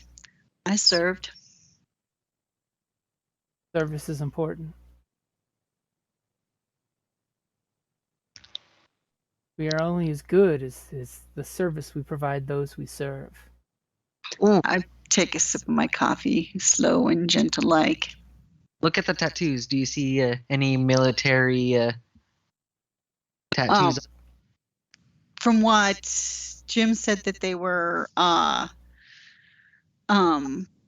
I served. Service is important. We are only as good as the service we provide those we serve. I take a sip of my coffee, slow and gentle like. Look at the tattoos. Do you see any military tattoos? From what Jim said, that they were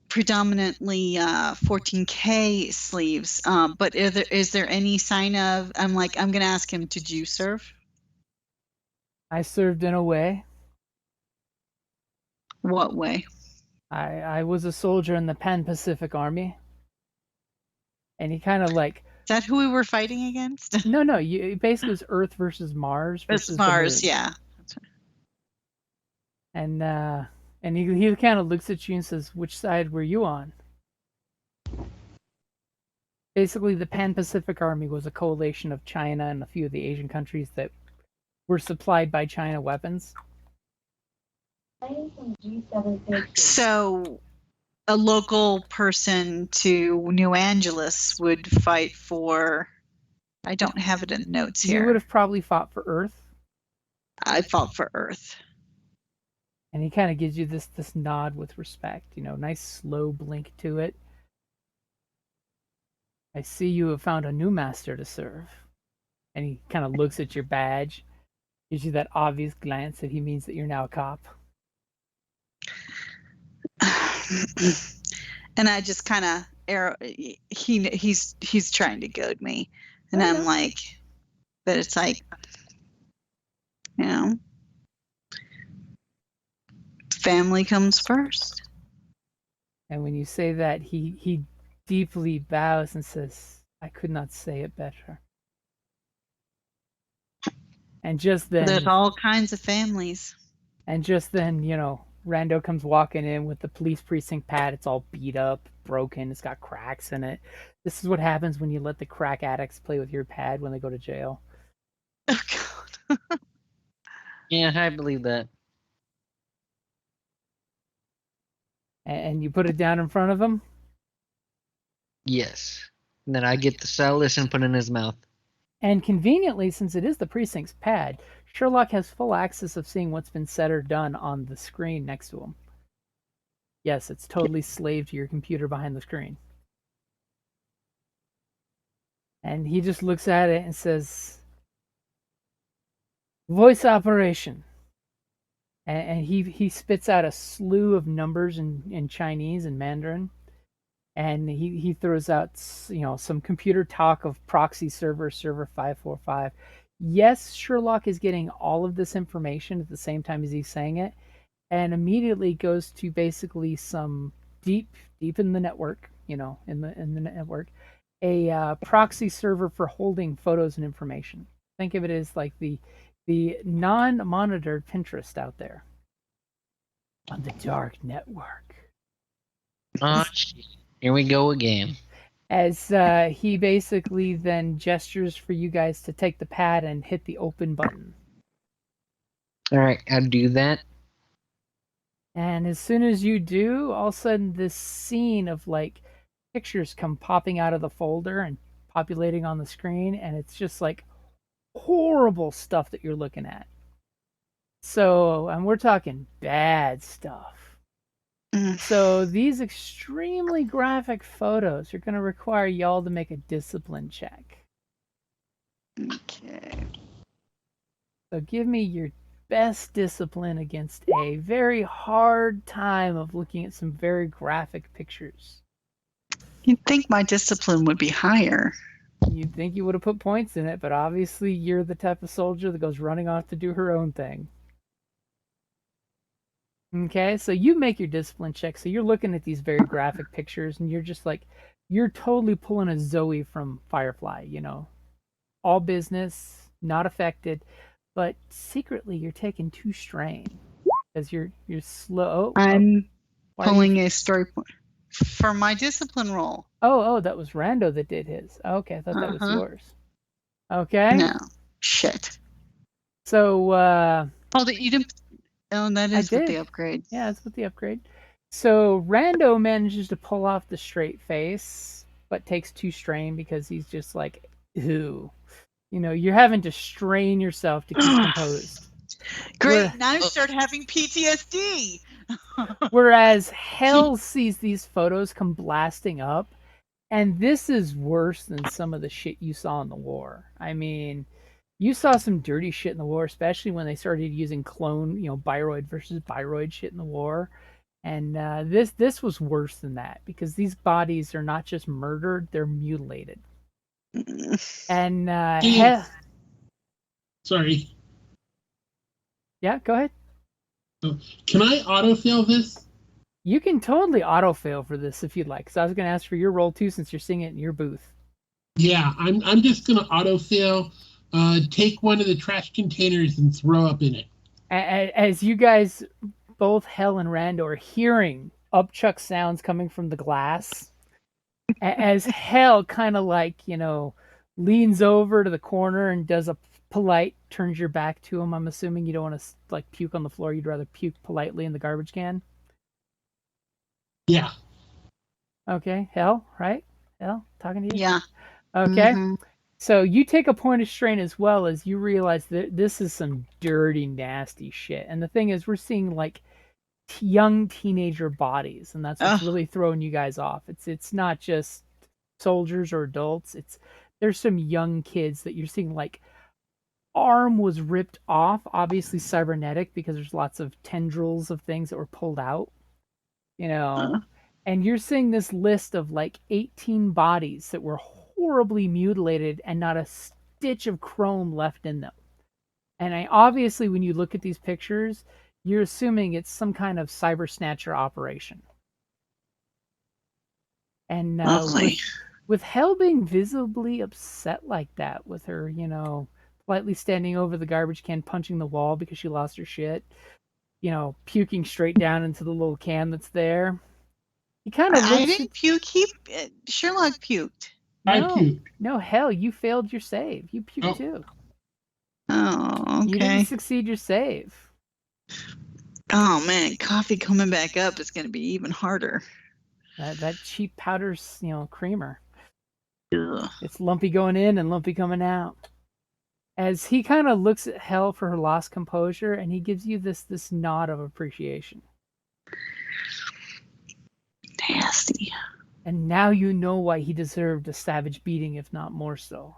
predominantly 14K sleeves. But is there any sign of? I'm going to ask him. Did you serve? I served in a way. What way? I was a soldier in the Pan Pacific Army. And he kind of like. Is that who we were fighting against? No. Basically, it was Earth versus Mars versus Mars. the moon. Yeah. And he kind of looks at you and says, "Which side were you on?" Basically, the Pan Pacific Army was a coalition of China and a few of the Asian countries that were supplied by China weapons. So a local person to New Angeles would fight for. I don't have it in notes here. You would have probably fought for Earth. I fought for Earth. And he kind of gives you this nod with respect, nice slow blink to it. "I see you have found a new master to serve." And he kind of looks at your badge, gives you that obvious glance that he means that you're now a cop. And I just kind of he's trying to goad me, and I'm like, but it's like, family comes first. And when you say that, he deeply bows and says, "I could not say it better." And just then, there's all kinds of families. And just then, Rando comes walking in with the police precinct pad. It's all beat up, broken. It's got cracks in it. This is what happens when you let the crack addicts play with your pad when they go to jail. Oh, God. Yeah, I believe that. And you put it down in front of him? Yes. And then I get the stylus and put it in his mouth. And conveniently, since it is the precinct's pad, Sherlock has full access of seeing what's been said or done on the screen next to him. Yes, it's totally slave to your computer behind the screen. And he just looks at it and says, "Voice operation." And he spits out a slew of numbers in Chinese and Mandarin. And he throws out, some computer talk of proxy server 545. Yes, Sherlock is getting all of this information at the same time as he's saying it, and immediately goes to basically some deep in the network, in the network, a proxy server for holding photos and information. Think of it as like the non-monitored Pinterest out there on the dark network. Oh, shit. Here we go again. As he basically then gestures for you guys to take the pad and hit the open button. All right, I'll do that. And as soon as you do, all of a sudden this scene of like pictures come popping out of the folder and populating on the screen, and it's just like horrible stuff that you're looking at. So, and we're talking bad stuff. So these extremely graphic photos are going to require y'all to make a discipline check. Okay. So give me your best discipline against a very hard time of looking at some very graphic pictures. You'd think my discipline would be higher. You'd think you would have put points in it, but obviously you're the type of soldier that goes running off to do her own thing. Okay, so you make your discipline check. So you're looking at these very graphic pictures, and you're just like, you're totally pulling a Zoe from Firefly, all business, not affected, but secretly you're taking 2 strain. Because you're slow. I'm why are you- pulling a story point for my discipline roll. Oh, that was Rando that did his. Okay, I thought that was Uh-huh. yours. Okay. No. Shit. So Oh, that you didn't. Oh, that I is with the did. upgrade. Yeah, that's with the upgrade. So Rando manages to pull off the straight face, but takes 2 strain because he's just like, ew. You know, you're having to strain yourself to keep composed. Great. Now I start having PTSD. Whereas Hell sees these photos come blasting up, and this is worse than some of the shit you saw in the war. I mean, you saw some dirty shit in the war, especially when they started using clone, Biroid versus Biroid shit in the war. And this was worse than that because these bodies are not just murdered; they're mutilated. And Sorry. yeah, go ahead. Can I autofill this? You can totally autofail for this if you'd like, because I was going to ask for your roll too, since you're seeing it in your booth. Yeah, I'm just gonna autofill. Take one of the trash containers and throw up in it. As you guys, both Hell and Rando, are hearing upchuck sounds coming from the glass, as Hell kind of like, leans over to the corner and does a polite, turns your back to him. I'm assuming you don't want to like puke on the floor. You'd rather puke politely in the garbage can. Yeah. Okay, Hell, right? Hell, talking to you? Yeah. Okay. Mhm. So you take a point of strain as well as you realize that this is some dirty, nasty shit. And the thing is, we're seeing like young teenager bodies, and that's what's Ugh. really throwing you guys off. It's not just soldiers or adults. There's some young kids that you're seeing like arm was ripped off, obviously cybernetic because there's lots of tendrils of things that were pulled out, Uh. and you're seeing this list of like 18 bodies that were horribly mutilated and not a stitch of chrome left in them. And obviously, when you look at these pictures, you're assuming it's some kind of cyber snatcher operation. And Lovely. with Hell being visibly upset like that, with her, politely standing over the garbage can, punching the wall because she lost her shit, puking straight down into the little can that's there. He kind of I looks. didn't puke. Sherlock puked. I No, puked. no, Hell, you failed your save. You puked Oh. too. Oh, You didn't okay. succeed your save. Oh man, coffee coming back up is going to be even harder. That cheap powder's, creamer. Ugh. It's lumpy going in and lumpy coming out. As he kind of looks at Hell for her lost composure, and he gives you this nod of appreciation. Nasty. And now you know why he deserved a savage beating, if not more so.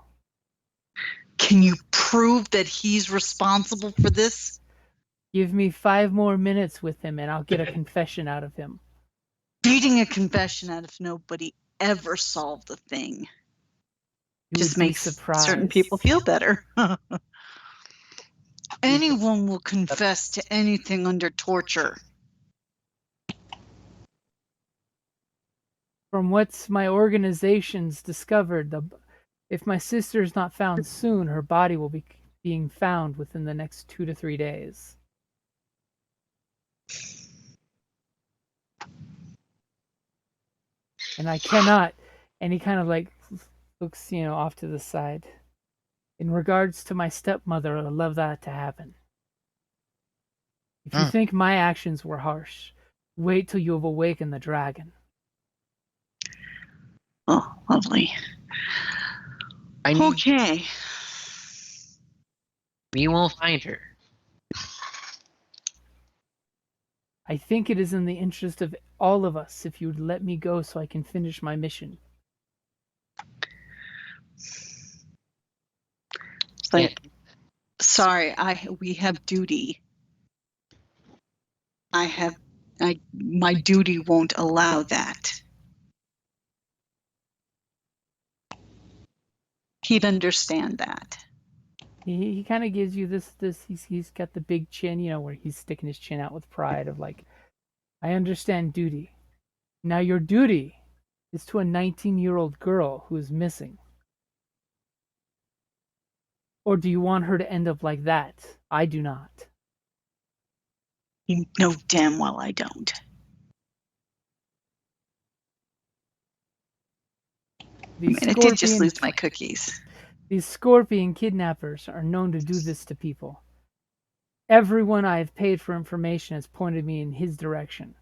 Can you prove that he's responsible for this? Give me 5 more minutes with him, and I'll get a confession out of him. Beating a confession out of nobody ever solved the thing. You Just would be makes surprised. certain people feel better. Anyone will confess to anything under torture. From what my organization's discovered, if my sister is not found soon, her body will be being found within the next 2 to 3 days. And I cannot. And he kind of like looks, off to the side. In regards to my stepmother, I'd love that to happen. If you think my actions were harsh, wait till you have awakened the dragon. Oh, lovely. Okay. We will find her. I think it is in the interest of all of us if you would let me go so I can finish my mission. Like, sorry, we have duty. My duty won't allow that. He'd understand that. He kind of gives you this he's got the big chin, where he's sticking his chin out with pride of like, I understand duty. Now your duty is to a 19-year-old girl who is missing. Or do you want her to end up like that? I do not. You know damn well I don't. I did just lose my cookies. These scorpion kidnappers are known to do this to people. Everyone I have paid for information has pointed me in his direction.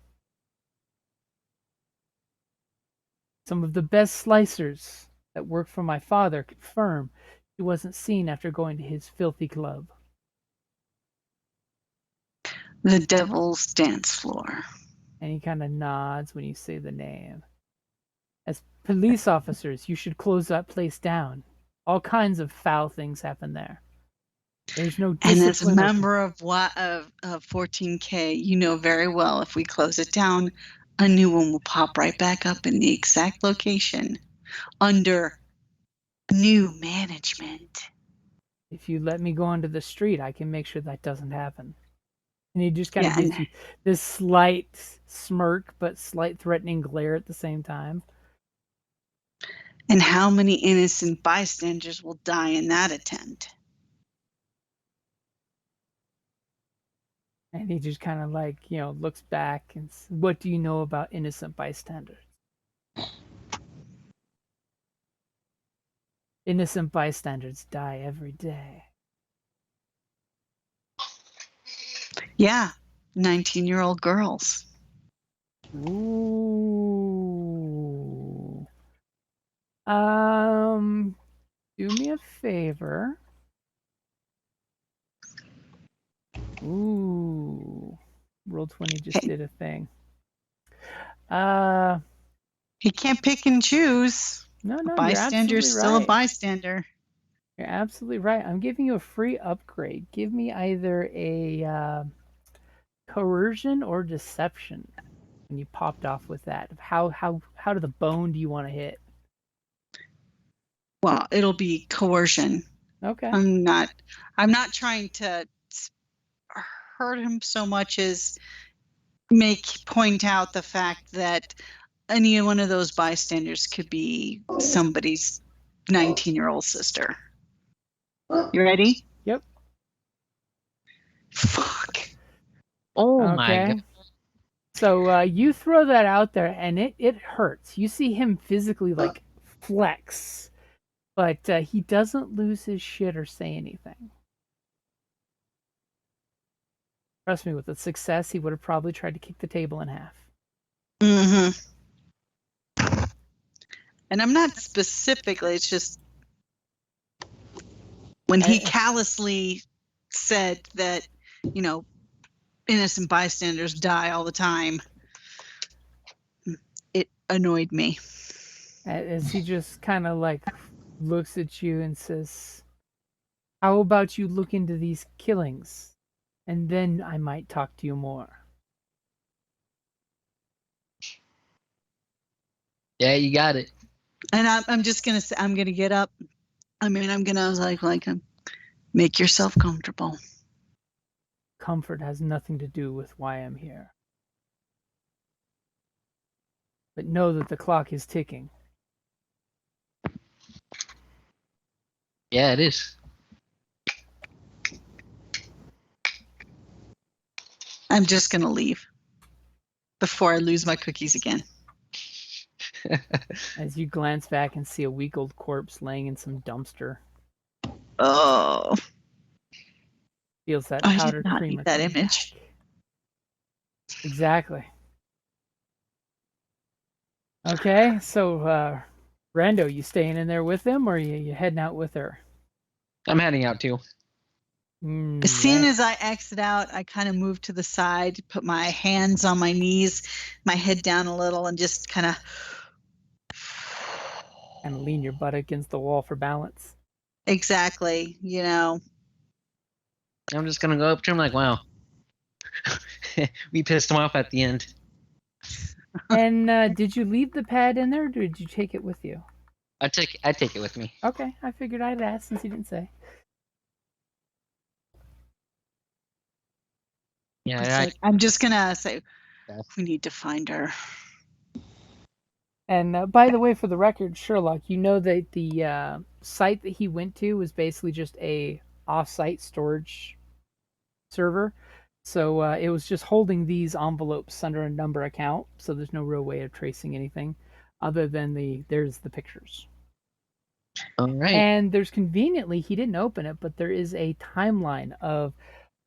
Some of the best slicers that work for my father confirm he wasn't seen after going to his filthy club. The Devil's Dance Floor. And he kind of nods when you say the name. As police officers, you should close that place down. All kinds of foul things happen there. There's no discipline. And as a member of 14K, you know very well if we close it down, a new one will pop right back up in the exact location under new management. If you let me go onto the street, I can make sure that doesn't happen. And he just kind of gives you this slight smirk, but slight threatening glare at the same time. And how many innocent bystanders will die in that attempt? And he just kind of looks back and says, what do you know about innocent bystanders? Innocent bystanders die every day. Yeah, 19-year-old girls. Ooh. Do me a favor. Ooh. Roll20 just did a thing. He can't pick and choose. No, a bystander is still a bystander. You're absolutely right. I'm giving you a free upgrade. Give me either a coercion or deception. When you popped off with that, how to the bone do you want to hit? Well, it'll be coercion. Okay. I'm not trying to hurt him so much as point out the fact that any one of those bystanders could be somebody's 19-year-old sister. You ready? Yep. Fuck. Oh my God. So you throw that out there and it hurts. You see him physically flex, but he doesn't lose his shit or say anything. Trust me, with a success, he would have probably tried to kick the table in half. Mm-hmm. And I'm not specifically, it's just when he callously said that, innocent bystanders die all the time, it annoyed me. As he just kind of looks at you and says, how about you look into these killings, and then I might talk to you more. Yeah, you got it. And I'm just gonna say, I'm gonna get up. I'm gonna make yourself comfortable. Comfort has nothing to do with why I'm here. But know that the clock is ticking. Yeah, it is. I'm just gonna leave before I lose my cookies again. As you glance back and see a week old corpse laying in some dumpster. Oh. Feels that powder creamer. I did not need that image. Back. Exactly. Okay, so Rando, you staying in there with them, or you heading out with her? I'm heading out too. As soon as I exit out, I kind of move to the side, put my hands on my knees, my head down a little, and just kind of lean your butt against the wall for balance. Exactly, I'm just gonna go up to him wow. We pissed him off at the end. And did you leave the pad in there, or did you take it with you? I take it with me. Okay, I figured I'd ask since you didn't say. Yeah, I'm just gonna say we need to find her. And by the way, for the record, Sherlock, you know that the site that he went to was basically just a off-site storage server. So it was just holding these envelopes under a number account, so there's no real way of tracing anything other than there's the pictures. All right. And there's conveniently, he didn't open it, but there is a timeline of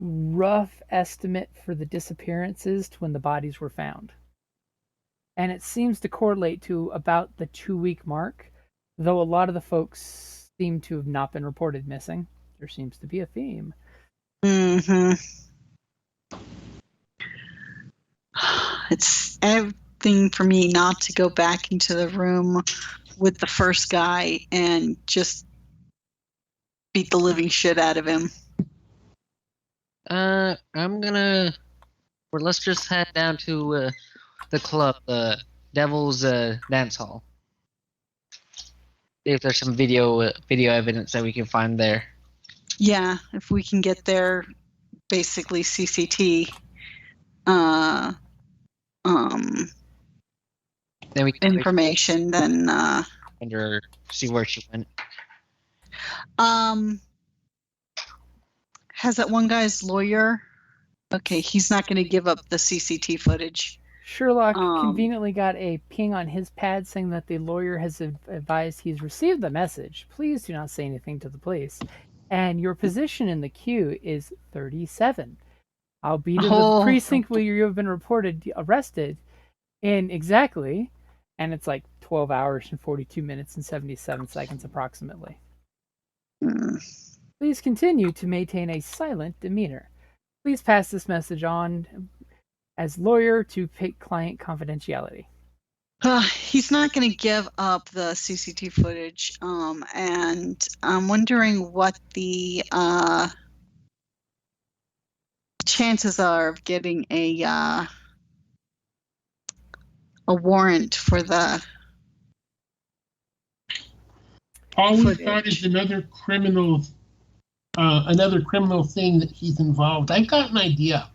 rough estimate for the disappearances to when the bodies were found. And it seems to correlate to about the 2-week mark, though a lot of the folks seem to have not been reported missing. There seems to be a theme. Mm-hmm. It's everything for me not to go back into the room with the first guy and just beat the living shit out of him. I'm gonna. Or let's just head down to the club, the Devil's Dance Hall. See if there's some video evidence that we can find there. Yeah, if we can get their basically CCT Then we can information, then under see where she went. has that one guy's lawyer? Okay, he's not going to give up the CCT footage. Sherlock conveniently got a ping on his pad saying that the lawyer has advised he's received the message. Please do not say anything to the police. And your position in the queue is 37. I'll be to the precinct where you have been arrested in exactly, and it's like 12 hours and 42 minutes and 77 seconds approximately. Please continue to maintain a silent demeanor. Please pass this message on as lawyer to client confidentiality. He's not going to give up the CCT footage, and I'm wondering what the chances are of getting a warrant for the all we've got is another criminal thing that he's involved. I've got an idea.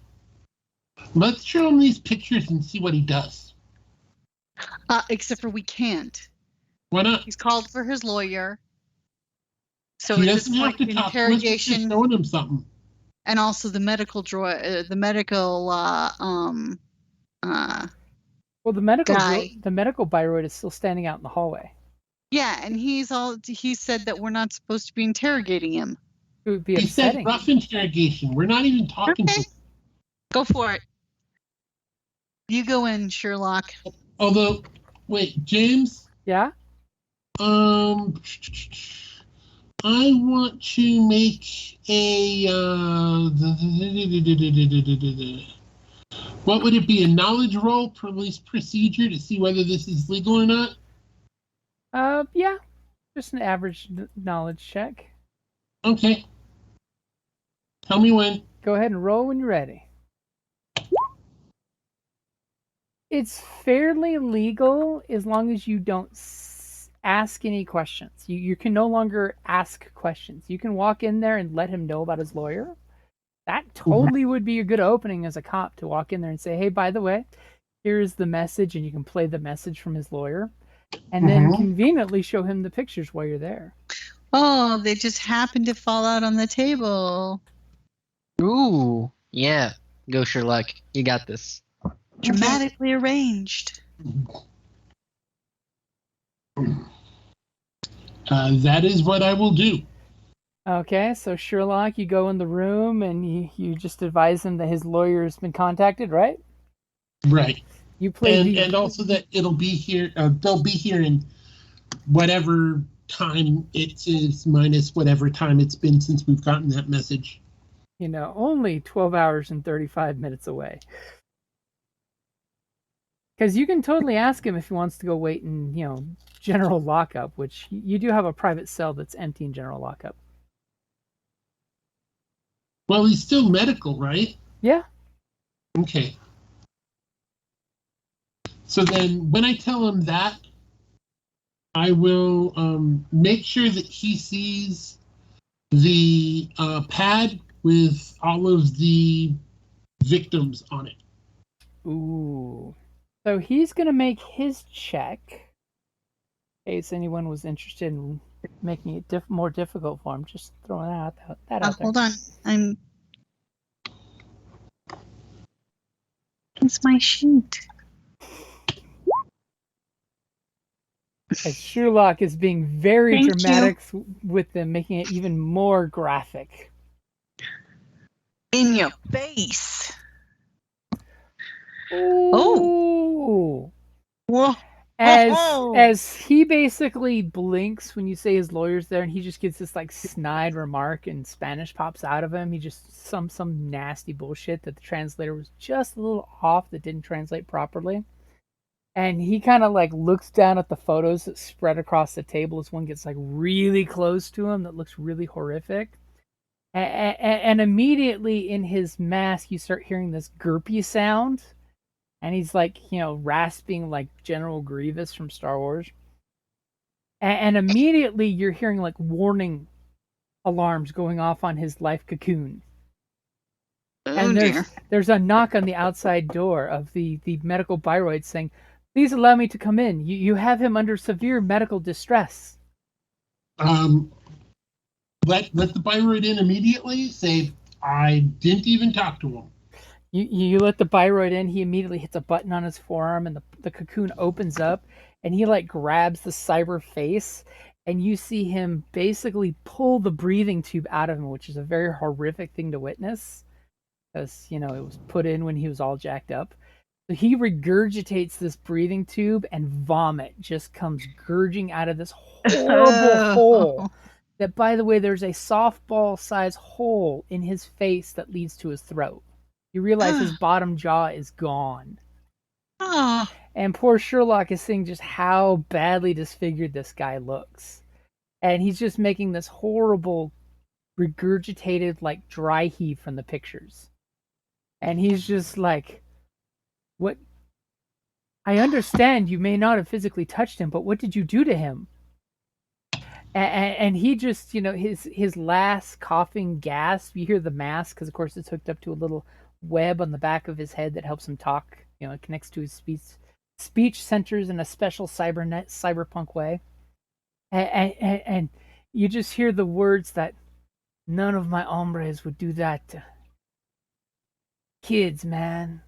Let's show him these pictures and see what he does. Except for we can't. Why not? He's called for his lawyer. So he at doesn't this have point, to talk. interrogation, Let's just showing him something. And also the medical the medical well, the medical guy. The medical Byroid is still standing out in the hallway. Yeah, and he said that we're not supposed to be interrogating him. It would be he upsetting. said rough interrogation. We're not even talking to him. Go for it. You go in, Sherlock. Although, wait, James? Yeah? I want to make a what would it be? A knowledge roll, police procedure to see whether this is legal or not? Yeah. Just an average knowledge check. Okay. Tell me when. Go ahead and roll when you're ready. It's fairly legal as long as you don't ask any questions. You can no longer ask questions. You can walk in there and let him know about his lawyer. That totally would be a good opening as a cop to walk in there and say, hey, by the way, here's the message, and you can play the message from his lawyer and then conveniently show him the pictures while you're there. Oh, they just happened to fall out on the table. Ooh, yeah. Go Sherlock. You got this. Dramatically arranged. That is what I will do. Okay, so Sherlock, you go in the room and you just advise him that his lawyer's been contacted, right? Right. You play and also that it'll be here. They'll be here in whatever time it is minus whatever time it's been since we've gotten that message. You know, only 12 hours and 35 minutes away. Because you can totally ask him if he wants to go wait in, general lockup, which you do have a private cell that's empty in general lockup. Well, he's still medical, right? Yeah. Okay. So then when I tell him that, I will make sure that he sees the pad with all of the victims on it. Ooh. So he's going to make his check, in case anyone was interested in making it more difficult for him. Just throwing that out there. Hold on. Where's my sheet? As Sherlock is being very Thank dramatic with them, making it even more graphic. In your face. Ooh. Whoa. As he basically blinks when you say his lawyer's there, and he just gets this like snide remark and Spanish pops out of him. He just some nasty bullshit that the translator was just a little off, that didn't translate properly. And he kind of like looks down at the photos that spread across the table as one gets like really close to him that looks really horrific. And immediately in his mask, you start hearing this gurpy sound. And he's like, rasping like General Grievous from Star Wars. And immediately you're hearing like warning alarms going off on his life cocoon. And there's a knock on the outside door of the medical Byroid saying, "Please allow me to come in. You have him under severe medical distress." Let the Byroid in immediately. Say, I didn't even talk to him. You let the Byroid in. He immediately hits a button on his forearm, and the cocoon opens up, and he like grabs the cyber face, and you see him basically pull the breathing tube out of him, which is a very horrific thing to witness, because it was put in when he was all jacked up. So he regurgitates this breathing tube, and vomit just comes gurging out of this horrible hole. That, by the way, there's a softball-sized hole in his face that leads to his throat. You realize his bottom jaw is gone. And poor Sherlock is seeing just how badly disfigured this guy looks. And he's just making this horrible, regurgitated, like, dry heave from the pictures. And he's just like, "What? I understand you may not have physically touched him, but what did you do to him?" And he just, his last coughing gasp, you hear the mask, because of course it's hooked up to a little web on the back of his head that helps him talk. It connects to his speech centers in a special cyberpunk way. And you just hear the words that none of my hombres would do that to kids, man.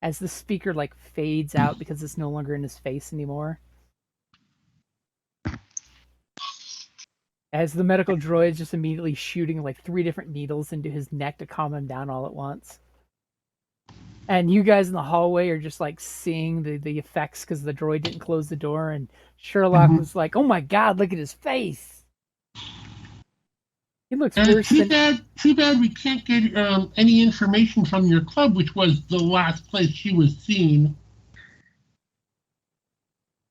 As the speaker like fades out because it's no longer in his face anymore. As the medical droid's just immediately shooting like 3 different needles into his neck to calm him down all at once. And you guys in the hallway are just like seeing the effects because the droid didn't close the door, and Sherlock was like, "Oh my god, look at his face. He looks worse too bad we can't get any information from your club, which was the last place she was seen."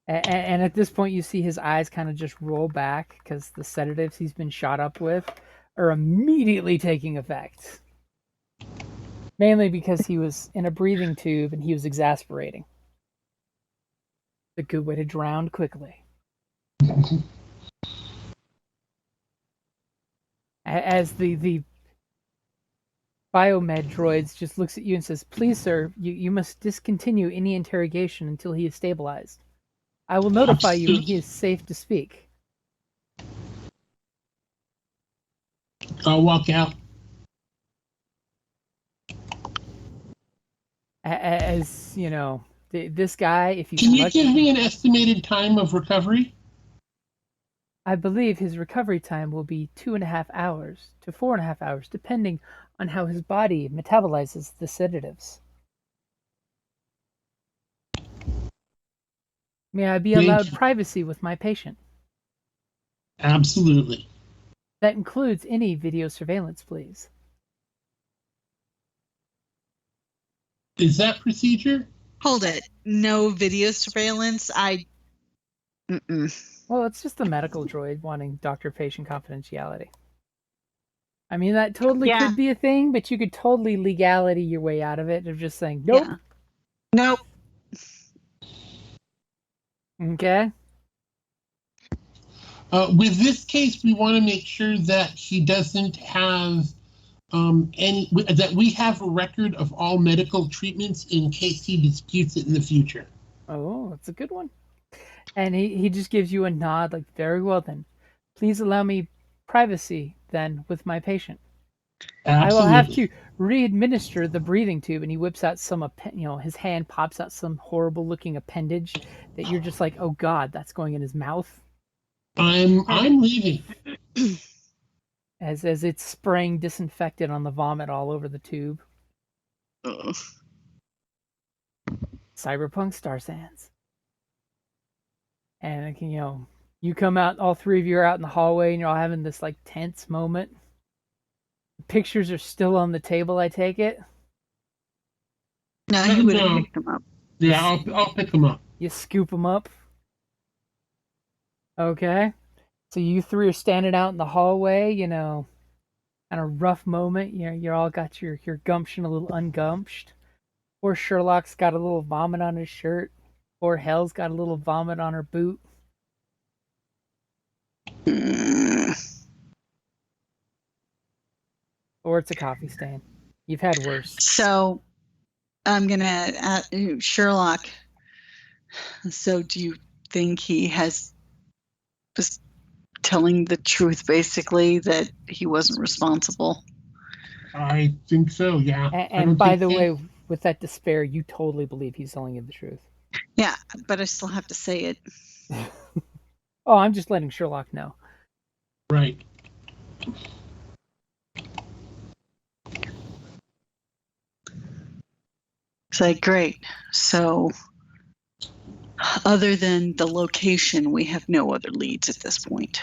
And at this point, you see his eyes kind of just roll back because the sedatives he's been shot up with are immediately taking effect. Mainly because he was in a breathing tube and he was exasperating. A good way to drown quickly. As the biomed droids just looks at you and says, "Please, sir, you must discontinue any interrogation until he is stabilized. I will notify you when he is safe to speak." I'll walk out. As this guy, if he's Can you lucky, give me an estimated time of recovery? I believe his recovery time will be 2.5 hours to 4.5 hours, depending on how his body metabolizes the sedatives. May I be allowed privacy with my patient? Absolutely. That includes any video surveillance, please. Is that procedure? Hold it. No video surveillance. Well, it's just the medical droid wanting doctor-patient confidentiality. I mean, that totally could be a thing, but you could totally legality your way out of it of just saying, "Nope." Yeah. Nope. Okay. With this case, we want to make sure that he doesn't have that we have a record of all medical treatments in case he disputes it in the future. Oh, that's a good one. And he just gives you a nod, like, "Very well then. Please allow me privacy then with my patient." Absolutely. I will have to re-administer the breathing tube, and he whips out some, his hand pops out some horrible-looking appendage that you're just like, oh God, that's going in his mouth. I'm leaving. As it's spraying disinfectant on the vomit all over the tube. Ugh. Cyberpunk Star Sands. And you come out, all three of you are out in the hallway, and you're all having this like tense moment. The pictures are still on the table, I take it. No, you would have No. picked them up. Yeah, I'll pick them up. You scoop them up. Okay. So you three are standing out in the hallway, kind of rough moment. You're all got your gumption a little ungumpshed. Poor Sherlock's got a little vomit on his shirt. Poor Hell's got a little vomit on her boot. Or it's a coffee stain. You've had worse. So I'm going to ask Sherlock. So do you think he was telling the truth, basically, that he wasn't responsible? I think so, yeah. And by the way, with that despair, you totally believe he's telling you the truth. Yeah, but I still have to say it. Oh, I'm just letting Sherlock know. Right. It's like, great. So other than the location, we have no other leads at this point.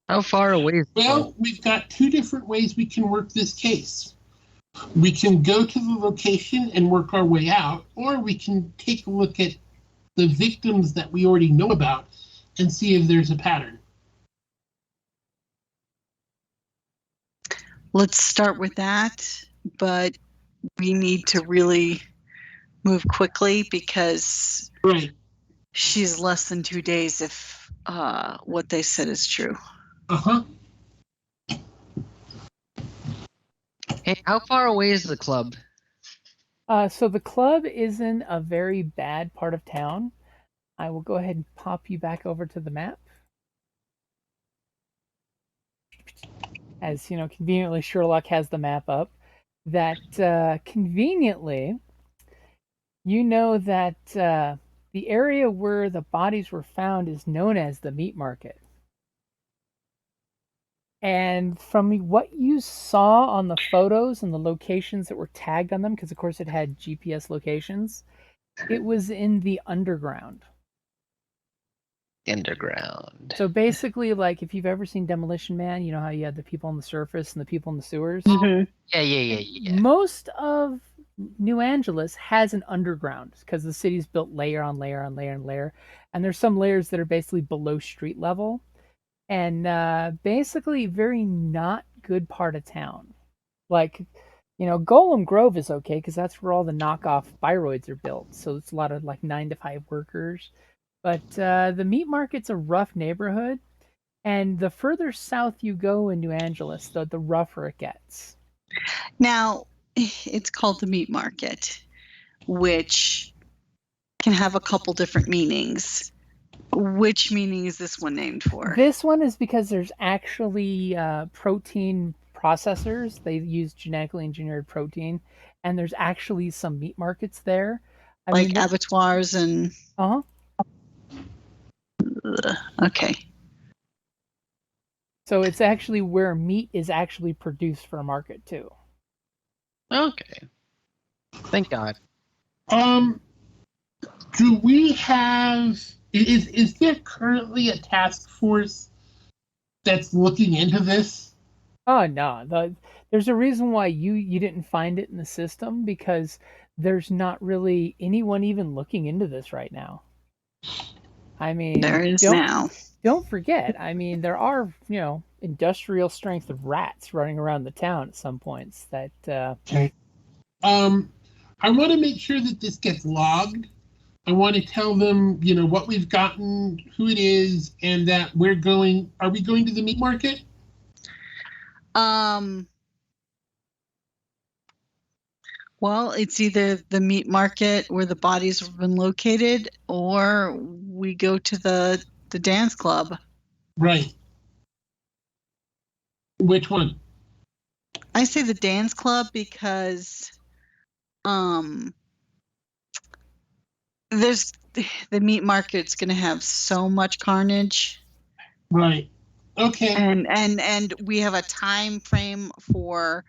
How far away is Well, we've got two different ways we can work this case. We can go to the location and work our way out, or we can take a look at the victims that we already know about and see if there's a pattern. Let's start with that, but we need to really move quickly because Right. she's less than 2 days if what they said is true. Uh-huh. Hey, how far away is the club? So the club is in a very bad part of town. I will go ahead and pop you back over to the map. As conveniently Sherlock has the map up. That conveniently, that the area where the bodies were found is known as the meat market. And from what you saw on the photos and the locations that were tagged on them, because of course it had GPS locations, it was in the underground. Underground. So basically, like if you've ever seen Demolition Man, you know how you had the people on the surface and the people in the sewers? Yeah. Most of New Angeles has an underground because the city's built layer on layer on layer on layer. And there's some layers that are basically below street level. And basically very not good part of town. Like, Golem Grove is okay because that's where all the knockoff Biroids are built. So it's a lot of like 9-to-5 workers. But the meat market's a rough neighborhood. And the further south you go in New Angeles, the rougher it gets. Now, it's called the meat market, which can have a couple different meanings. Which meaning is this one named for? This one is because there's actually protein processors. They use genetically engineered protein, and there's actually some meat markets there. Abattoirs and... Uh-huh. Okay. So it's actually where meat is actually produced for a market, too. Okay. Thank God. Do we have... Is there currently a task force that's looking into this? Oh, no. There's a reason why you didn't find it in the system, because there's not really anyone even looking into this right now. I mean, there is now. Don't forget, there are, industrial strength of rats running around the town at some points that... Okay. I want to make sure that this gets logged. I want to tell them, what we've gotten, who it is, and that we're going... Are we going to the meat market? Well, it's either the meat market where the bodies have been located, or we go to the dance club. Right. Which one? I say the dance club because there's the meat market's going to have so much carnage. Right. Okay. And we have a time frame for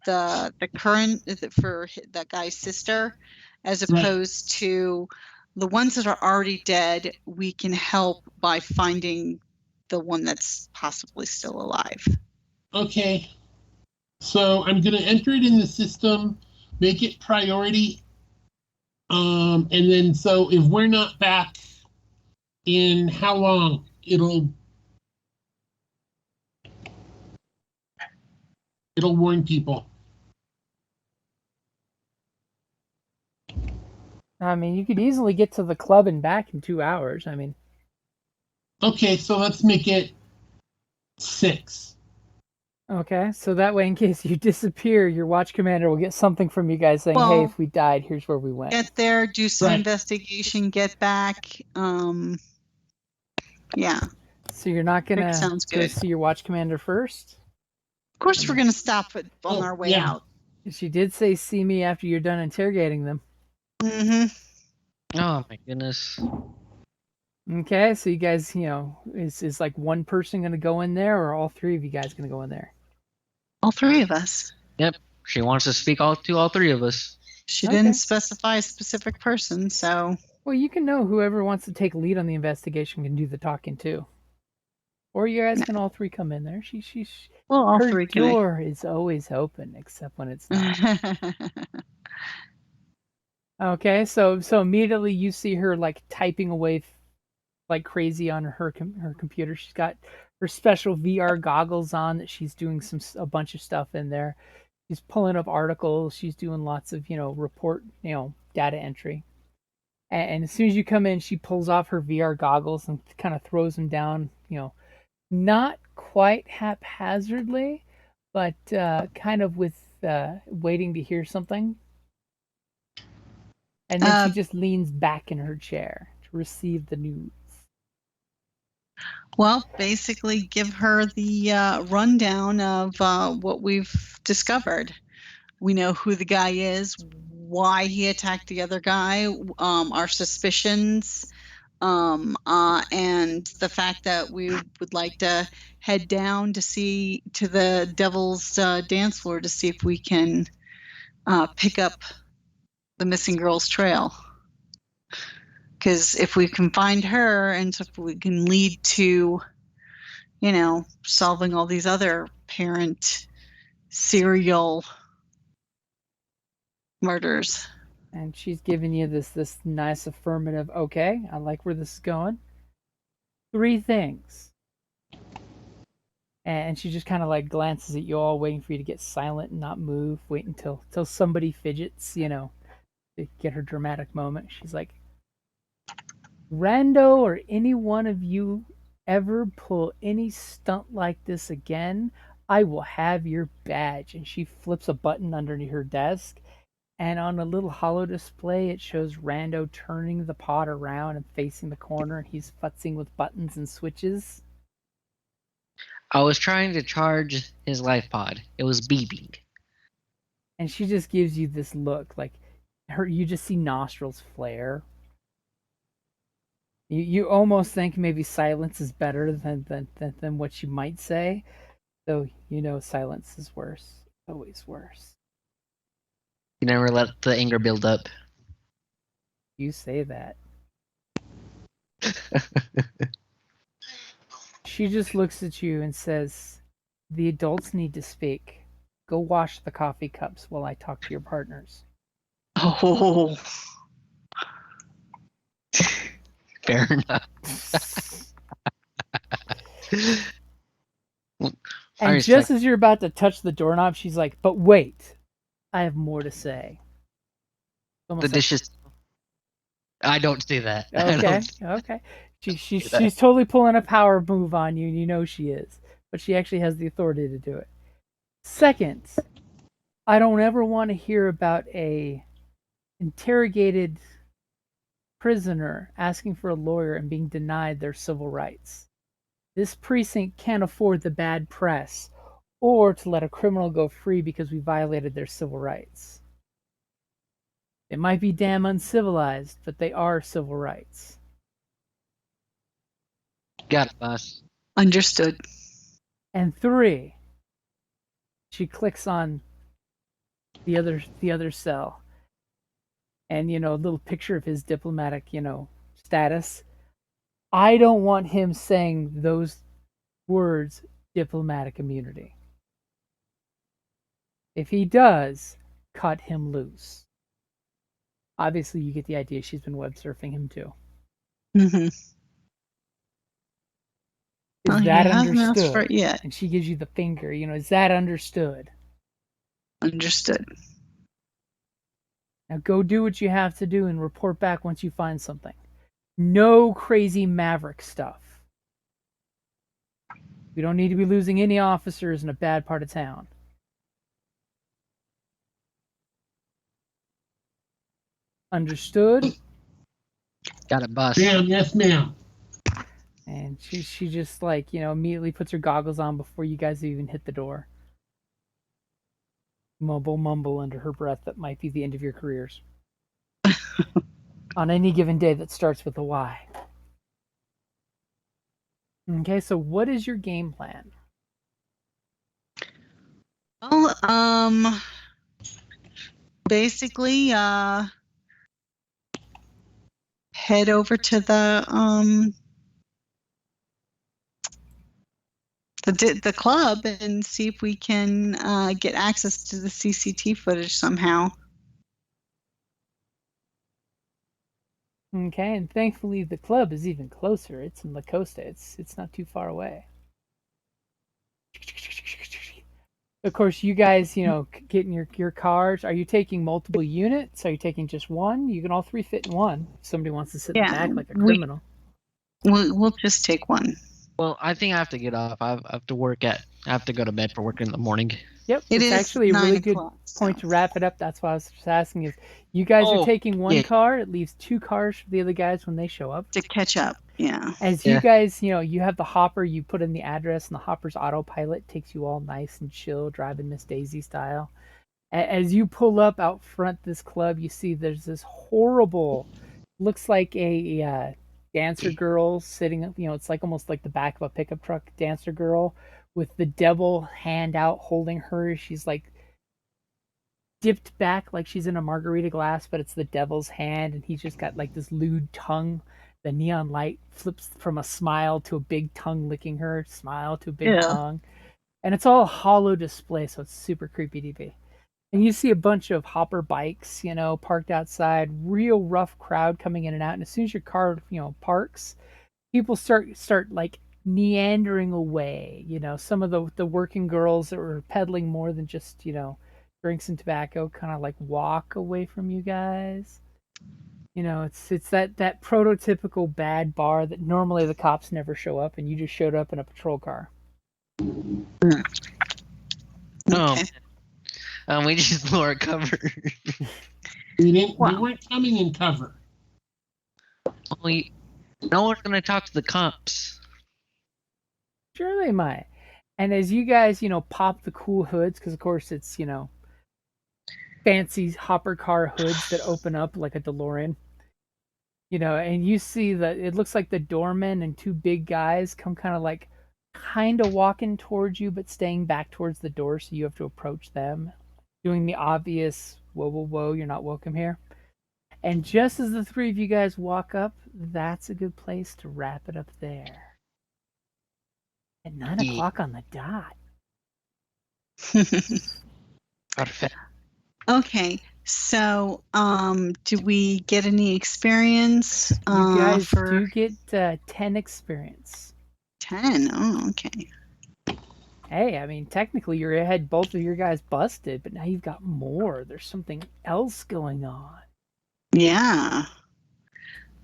the current for that guy's sister, as opposed to the ones that are already dead. We can help by finding the one that's possibly still alive. Okay. So I'm going to enter it in the system, make it priority. And then so if we're not back in how long, it'll warn people. I mean, you could easily get to the club and back in 2 hours. I mean, Okay, so let's make it 6. okay, so that way, in case you disappear, your watch commander will get something from you guys saying, "Hey, Well, if we died, here's where we went." Get there, do some Right. investigation, get back. Yeah. So you're not gonna sounds go good. see your watch commander first? Of course, we're going to stop it on Oh, our way yeah. out. She did say, "See me after you're done interrogating them." Mm-hmm. Oh my goodness. Okay, so you guys, is like one person gonna go in there, or all three of you guys gonna go in there? All three of us. Yep. She wants to speak to all three of us. She Okay. didn't specify a specific person, so Well, you can know whoever wants to take lead on the investigation can do the talking too. Or you guys can all three come in there. well, all Her three can. door is always open, except when it's not. Okay, so immediately you see her like typing away like crazy on her computer. She's got her special VR goggles on that she's doing a bunch of stuff in there. She's pulling up articles. She's doing lots of data entry. And as soon as you come in, she pulls off her VR goggles and kind of throws them down. Not quite haphazardly, but kind of with waiting to hear something. And then she just leans back in her chair to receive the news. Well, basically, give her the rundown of what we've discovered. We know who the guy is, why he attacked the other guy, our suspicions, and the fact that we would like to head down to the Devil's dance floor to see if we can pick up the missing girl's trail. Because if we can find her, and so if we can lead to, solving all these other parent serial murders. And she's giving you this nice affirmative, okay, I like where this is going. 3 things. And she just kind of like glances at you all, waiting for you to get silent and not move, wait until somebody fidgets, to get her dramatic moment. She's like, Rando or any one of you ever pull any stunt like this again, I will have your badge. And she flips a button underneath her desk, and on a little holo display, it shows Rando turning the pod around and facing the corner, and he's futzing with buttons and switches. I was trying to charge his life pod. It was beeping. And she just gives you this look, like you just see nostrils flare. You almost think maybe silence is better than what you might say, though silence is worse, always worse. You never let the anger build up. You say that. She just looks at you and says, "The adults need to speak. Go wash the coffee cups while I talk to your partners." Oh. Fair enough. And just as you're about to touch the doorknob, she's like, "But wait, I have more to say." The dishes. I don't do that. Okay. She's totally pulling a power move on you, and you know she is. But she actually has the authority to do it. Second, I don't ever want to hear about a interrogated prisoner asking for a lawyer and being denied their civil rights. This precinct can't afford the bad press or to let a criminal go free because we violated their civil rights. It might be damn uncivilized, but they are civil rights. Got it, boss. Understood. And 3, she clicks on the other cell, and a little picture of his diplomatic status. I don't want him saying those words, diplomatic immunity. If he does, cut him loose. Obviously, you get the idea. She's been web surfing him too. Mm-hmm. Is Well, he that hasn't asked understood? for it yet. And she gives you the finger. Is that understood? Understood. Now go do what you have to do and report back once you find something. No crazy maverick stuff. We don't need to be losing any officers in a bad part of town. Understood? Got it, boss. Ma'am, yes, ma'am. And she just immediately puts her goggles on before you guys even hit the door. Mumble under her breath that might be the end of your careers. On any given day that starts with a Y. Okay, so what is your game plan? Well, basically, head over to the club and see if we can get access to the CCT footage somehow. Okay, and thankfully the club is even closer. It's in La Costa. It's not too far away. Of course, you guys, get in your cars. Are you taking multiple units? Are you taking just one? You can all 3 fit in one. If somebody wants to sit in the back like a criminal. We'll just take one. Well, I think I have to get off. I have to I have to go to bed for work in the morning. Yep, It it's is actually a 9 really good o'clock, point so. to wrap it up. That's why I was just asking is you guys are taking one car. It leaves 2 cars for the other guys when they show up. To catch up, yeah. As you guys, you have the hopper, you put in the address, and the hopper's autopilot takes you all nice and chill, driving Miss Daisy style. As you pull up out front this club, you see there's this horrible, looks like a dancer girl sitting, it's like almost like the back of a pickup truck dancer girl with the devil hand out holding her. She's like dipped back like she's in a margarita glass, but it's the devil's hand, and he's just got like this lewd tongue. The neon light flips from a smile to a big tongue licking her, smile to a big tongue. And it's all a hollow display, so it's super creepy DB. And you see a bunch of hopper bikes, parked outside, real rough crowd coming in and out. And as soon as your car, parks, people start like meandering away. Some of the working girls that were peddling more than just, drinks and tobacco kind of like walk away from you guys. It's that prototypical bad bar that normally the cops never show up, and you just showed up in a patrol car. No. We just blew our cover. We weren't coming in cover. No one's gonna talk to the cops. Sure they might. And as you guys, pop the cool hoods, because of course it's, fancy hopper car hoods that open up like a DeLorean. And you see that it looks like the doorman and 2 big guys come kind of walking towards you, but staying back towards the door, so you have to approach them, doing the obvious, whoa, you're not welcome here. And just as the 3 of you guys walk up, that's a good place to wrap it up there. At 9 o'clock on the dot. Perfect. Okay, so do we get any experience? You guys do get 10 experience. 10? Oh, okay. Hey, I mean, technically you had both of your guys busted, but now you've got more. There's something else going on. Yeah.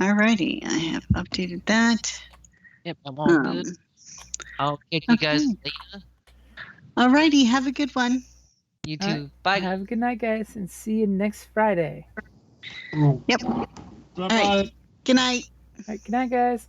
Alrighty, I have updated that. Yep, I'm all good. I'll catch you guys later. Alrighty, have a good one. You too. Bye. Have a good night, guys, and see you next Friday. Yep. Bye-bye. All right. Good night. All right, good night, guys.